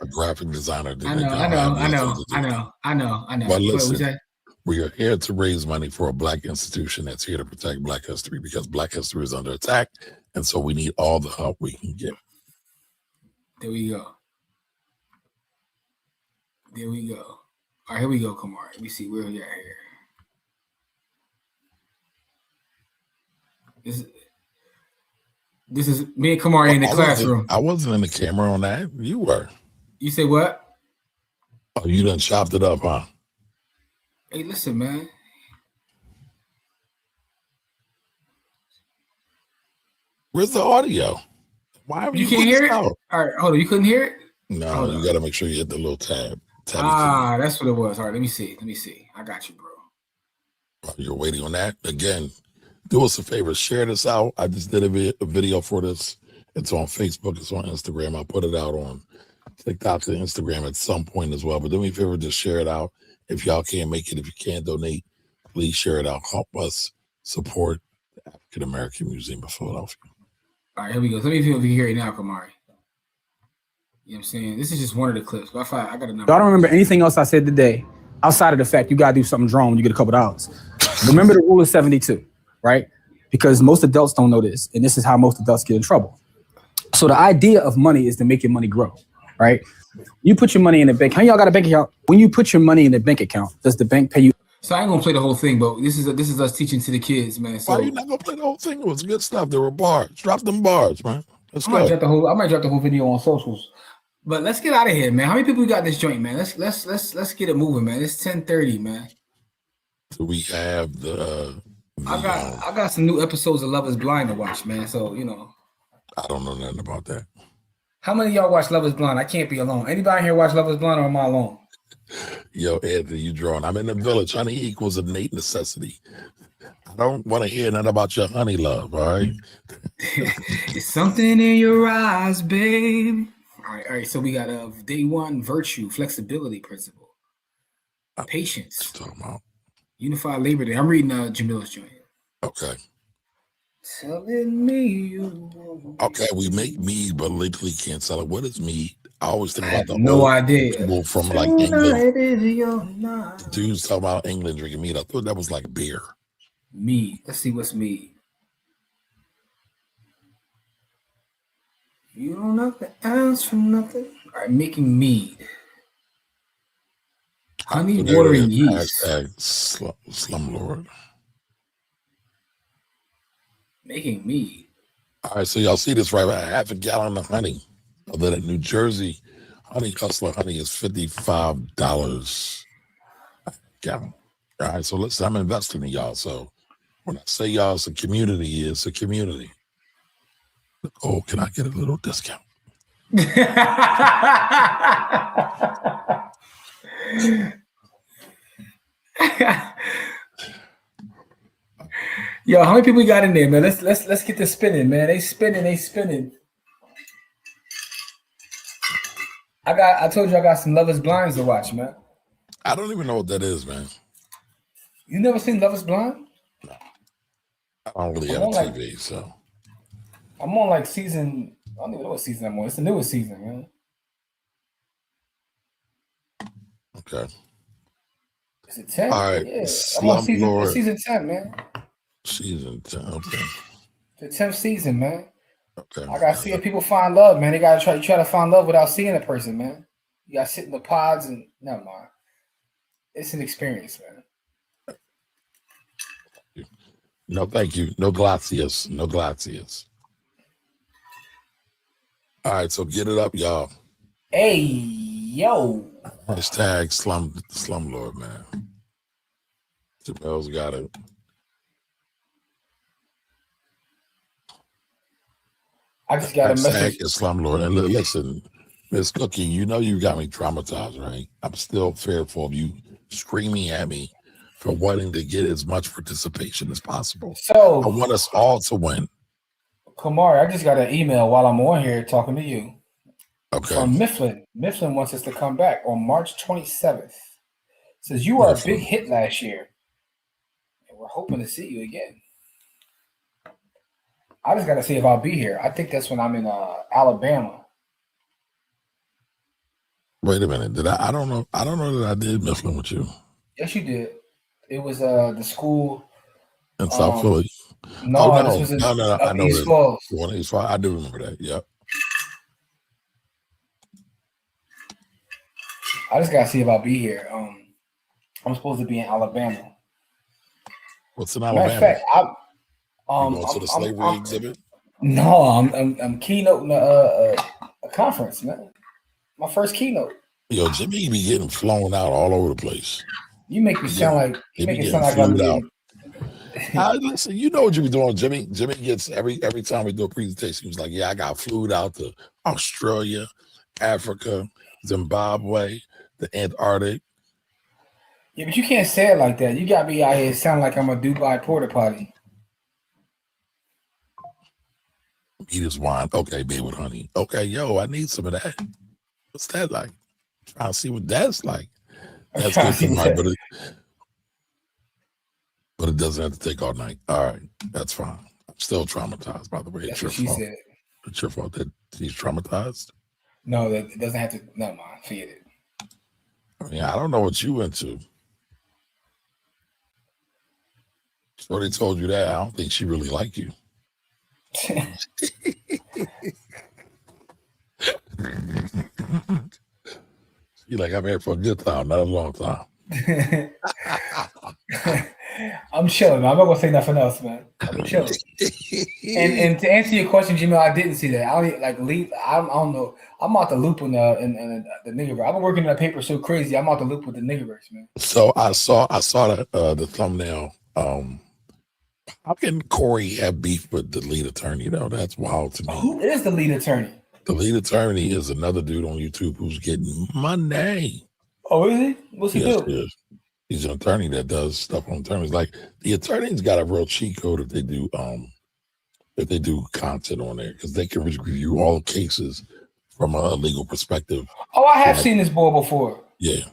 graphic designer. I know. But listen, we are here to raise money for a Black institution that's here to protect Black history, because Black history is under attack, and so we need all the help we can get. There we go. All right, here we go, Kamari. Let me see where we are here. This is me and Kamari in the classroom. I wasn't in the camera on that. You were. You say what? Oh, you done chopped it up, huh? Hey, listen, man. Where's the audio? Why have you can't hear it? All right, hold on. You couldn't hear it? No, you got to make sure you hit the little tab. That's what it was. All right, let me see. I got you, bro. You're waiting on that? Again, do us a favor. Share this out. I just did a video for this. It's on Facebook. It's on Instagram. I'll put it out on TikTok and Instagram at some point as well. But do me a favor, just share it out. If y'all can't make it, if you can't donate, please share it out. Help us support the African American Museum of Philadelphia. All right, here we go. Let me see if you can hear it now, Kamari. You know what I'm saying? This is just one of the clips. But I got a number. I don't remember anything else I said today outside of the fact you got to do something wrong when you get a couple dollars. Remember the rule of 72, right? Because most adults don't know this, and this is how most adults get in trouble. So the idea of money is to make your money grow, right? You put your money in the bank. How y'all got a bank account? When you put your money in the bank account, does the bank pay you? So I ain't gonna play the whole thing, but this is us teaching to the kids, man. So why are you not gonna play the whole thing? It was good stuff. There were bars. Drop them bars, man. Let's go. I might drop the whole video on socials. But let's get out of here, man. How many people got this joint, man? Let's get it moving, man. It's 10:30, man. So we have I got some new episodes of Love Is Blind to watch, man. So I don't know nothing about that. How many of y'all watch Love Is Blind? I can't be alone. Anybody here watch Love Is Blind, or am I alone? Yo, Anthony, you drawing. I'm in the village. Honey equals innate necessity. I don't want to hear nothing about your honey love, all right? It's something in your eyes, babe. All right. So we got day one, virtue, flexibility principle, patience, unified Labor Day. I'm reading Jamil's joint. Okay. Telling me you. Okay, we make mead, but literally can't sell it. What is mead? I always think about idea. People from like England. The dudes talking about England drinking mead. I thought that was like beer. Mead. Let's see what's mead. You don't have to ask for nothing. All right, making mead. Honey, There water, it and is. yeast. Slumlord. Making mead. All right, so y'all see this right? A half a gallon of honey. Although that New Jersey honey hustler honey is $55 a gallon. All right, so listen, I'm investing in y'all. So when I say y'all, it's a community. It's a community. Oh, can I get a little discount? Yo, how many people we got in there, man? Let's get this spinning, man. They spinning. I told you I got some Love Is Blinds to watch, man. I don't even know what that is, man. You never seen Love Is Blind? No. I don't really have a TV, so I'm on like season. I don't even know what season I'm on. It's the newest season, man. okay. Is it 10? All right. Yeah. I'm on Slumlord. season 10, man. Season 10. Okay. The 10th season, man. Okay. I gotta see if people find love, man. They gotta try to find love without seeing a person, man. You gotta sit in the pods and never mind. It's an experience, man. No, thank you. No glaciers. No glaciers. All right, so get it up, y'all. Hey, yo. Hashtag slumlord, man. Jamil's got it. I just got a message. Hashtag is slumlord. And listen, Miss Cookie, you know you got me traumatized, right? I'm still fearful of you screaming at me for wanting to get as much participation as possible. So I want us all to win. Kamari, I just got an email while I'm on here talking to you. Okay. From Mifflin. Mifflin wants us to come back on March 27th. Says you were a big hit last year. And we're hoping to see you again. I just gotta see if I'll be here. I think that's when I'm in Alabama. Wait a minute. Did I don't know that I did Mifflin with you. Yes, you did. It was the school in South Philly. No, this was no. I know East this. I do remember that. Yep. I just gotta see if I'll be here. I'm supposed to be in Alabama. What's in Alabama? Matter of fact, you going to the slavery exhibit? No, I'm keynoting a conference, man. My first keynote. Yo, Jimmy be getting flown out all over the place. You make me sound like flued out. Listen, you know what you be doing, Jimmy. Jimmy gets every time we do a presentation, he was like, "Yeah, I got flued out to Australia, Africa, Zimbabwe, the Antarctic." Yeah, but you can't say it like that. You got me out here sound like I'm a Dubai porta potty. Eat his wine. Okay, made with honey. Okay, yo, I need some of that. What's that like? I'm trying to see what that's like. That's good tonight, but it doesn't have to take all night. All right, that's fine. I'm still traumatized, by the way. That's what she said. It's your fault that he's traumatized? No, that it doesn't have to. Never mind. Forget it. I mean, I don't know what you into. Shorty told you that. I don't think she really liked you. You're like, I'm here for a good time, not a long time. I'm chilling. I'm not gonna say nothing else, man. I'm chilling. and to answer your question, Jimmy, I didn't see that. I don't like leave. I don't know. I'm out the loop in the niggerverse. I've been working in that paper so crazy. I'm out the loop with the niggerverse, man. So I saw the thumbnail. How can Corey have beef with the lead attorney? You know, that's wild to me. Who is the lead attorney? The lead attorney is another dude on YouTube who's getting money. Oh, is he? What's he do? Yes. He's an attorney that does stuff on attorneys. Like the attorneys got a real cheat code if they do content on there, because they can review all cases from a legal perspective. Oh, I have seen this boy before. Yeah.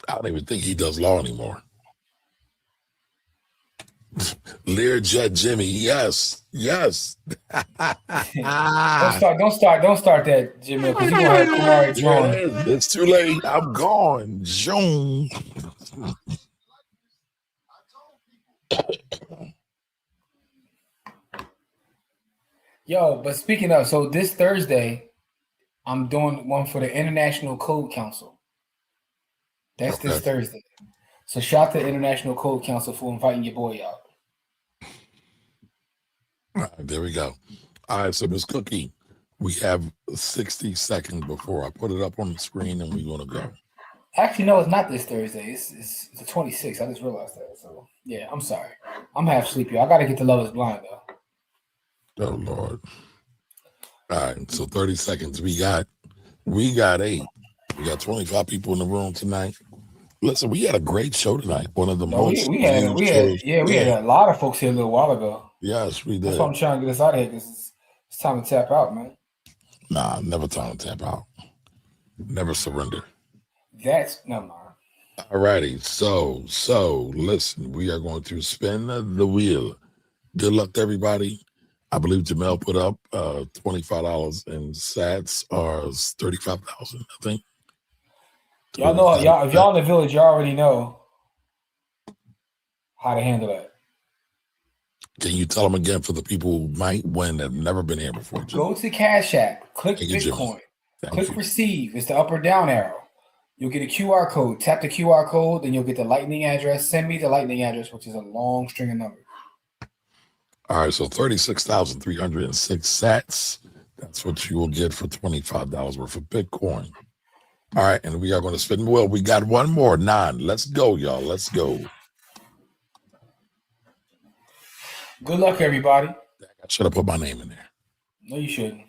I don't even think he does law anymore. Learjet Jimmy, yes. Don't start that, Jimmy, because you're gonna have Kumari drawn. It's too late. I'm gone. Zoom. Yo, but speaking of, so this Thursday, I'm doing one for the International Code Council. That's this Thursday. So shout out to the International Code Council for inviting your boy out. All right, there we go. All right, so Miss Cookie, we have 60 seconds before I put it up on the screen and we're going to go. Actually, no, it's not this Thursday. It's the 26th. I just realized that. So, yeah, I'm sorry. I'm half sleepy. I got to get to Love is Blind, though. Oh, Lord. All right, so 30 seconds. We got 8. We got 25 people in the room tonight. Listen, we had a great show tonight. One of the most we had a lot of folks here a little while ago. Yes, we did. That's why I'm trying to get us out of here because it's time to tap out, man. Nah, never time to tap out. Never surrender. That's never mind. All righty. So listen, we are going to spin the wheel. Good luck to everybody. I believe Jamel put up $25 and sats are 35,000, I think. Y'all know, if y'all in the village, y'all already know how to handle that. Can you tell them again for the people who might win that have never been here before? Go to Cash App, click Bitcoin, click Receive. It's the up or down arrow. You'll get a QR code. Tap the QR code, then you'll get the Lightning address. Send me the Lightning address, which is a long string of numbers. All right, so 36,306 sats. That's what you will get for $25 worth of Bitcoin. All right, and we are going to spin the wheel. We got one more, 9. Let's go, y'all. Let's go. Good luck, everybody. I should have put my name in there. No, you shouldn't.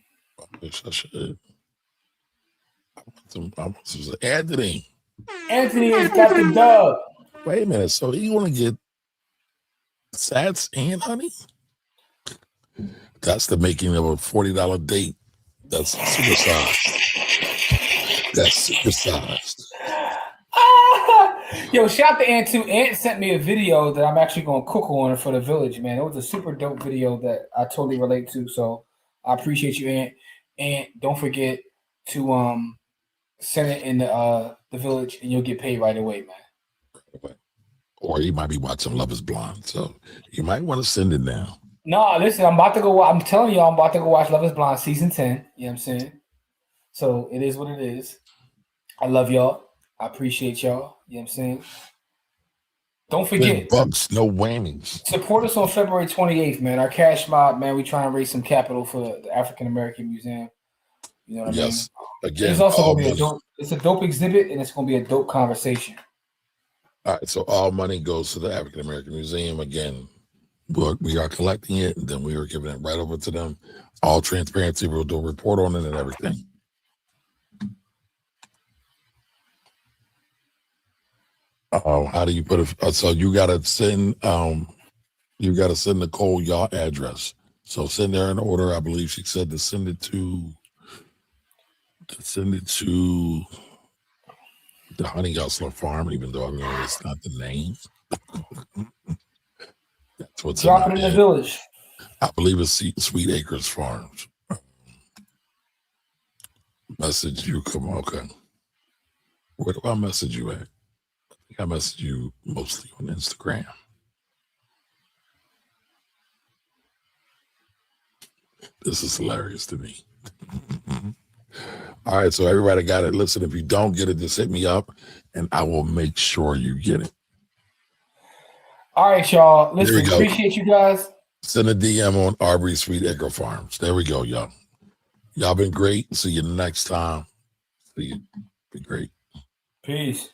I should. I want some Anthony. Anthony has got the dub. Wait a minute. So you want to get sats and honey? That's the making of a $40 date. That's supersized. That's supersized. Yo, shout out to Ant too. Ant sent me a video that I'm actually going to cook on for the village, man. It was a super dope video that I totally relate to. So I appreciate you, Ant. And don't forget to send it in the village, and you'll get paid right away, man. Or you might be watching Love is Blind, so you might want to send it now. No, listen, I'm about to go. I'm telling y'all, I'm about to go watch Love is Blind season 10. You know what I'm saying? So it is what it is. I love y'all. I appreciate y'all. You know what I'm saying? Don't forget. $10, no whammies. Support us on February 28th, man. Our cash mob, man. We try and raise some capital for the African American Museum. You know what I mean? Yes. Again, it's also going to be it's a dope exhibit, and it's going to be a dope conversation. All right. So all money goes to the African American Museum. Again, we are collecting it, and then we are giving it right over to them. All transparency. We'll do a report on it and everything. How do you put it? So you gotta send Nicole your address. So send her an order. I believe she said to send it to the Honey Hustler Farm, even though I know it's not the name. That's what's drop it in the village. I believe it's Sweet Acres Farms. Message you, come on, okay. Where do I message you at? I message you mostly on Instagram. This is hilarious to me. All right, so everybody got it. Listen, if you don't get it, just hit me up, and I will make sure you get it. All right, y'all. Listen, appreciate you guys. Send a DM on Arbery Sweet Acre Farms. There we go, y'all. Y'all been great. See you next time. See you. Be great. Peace.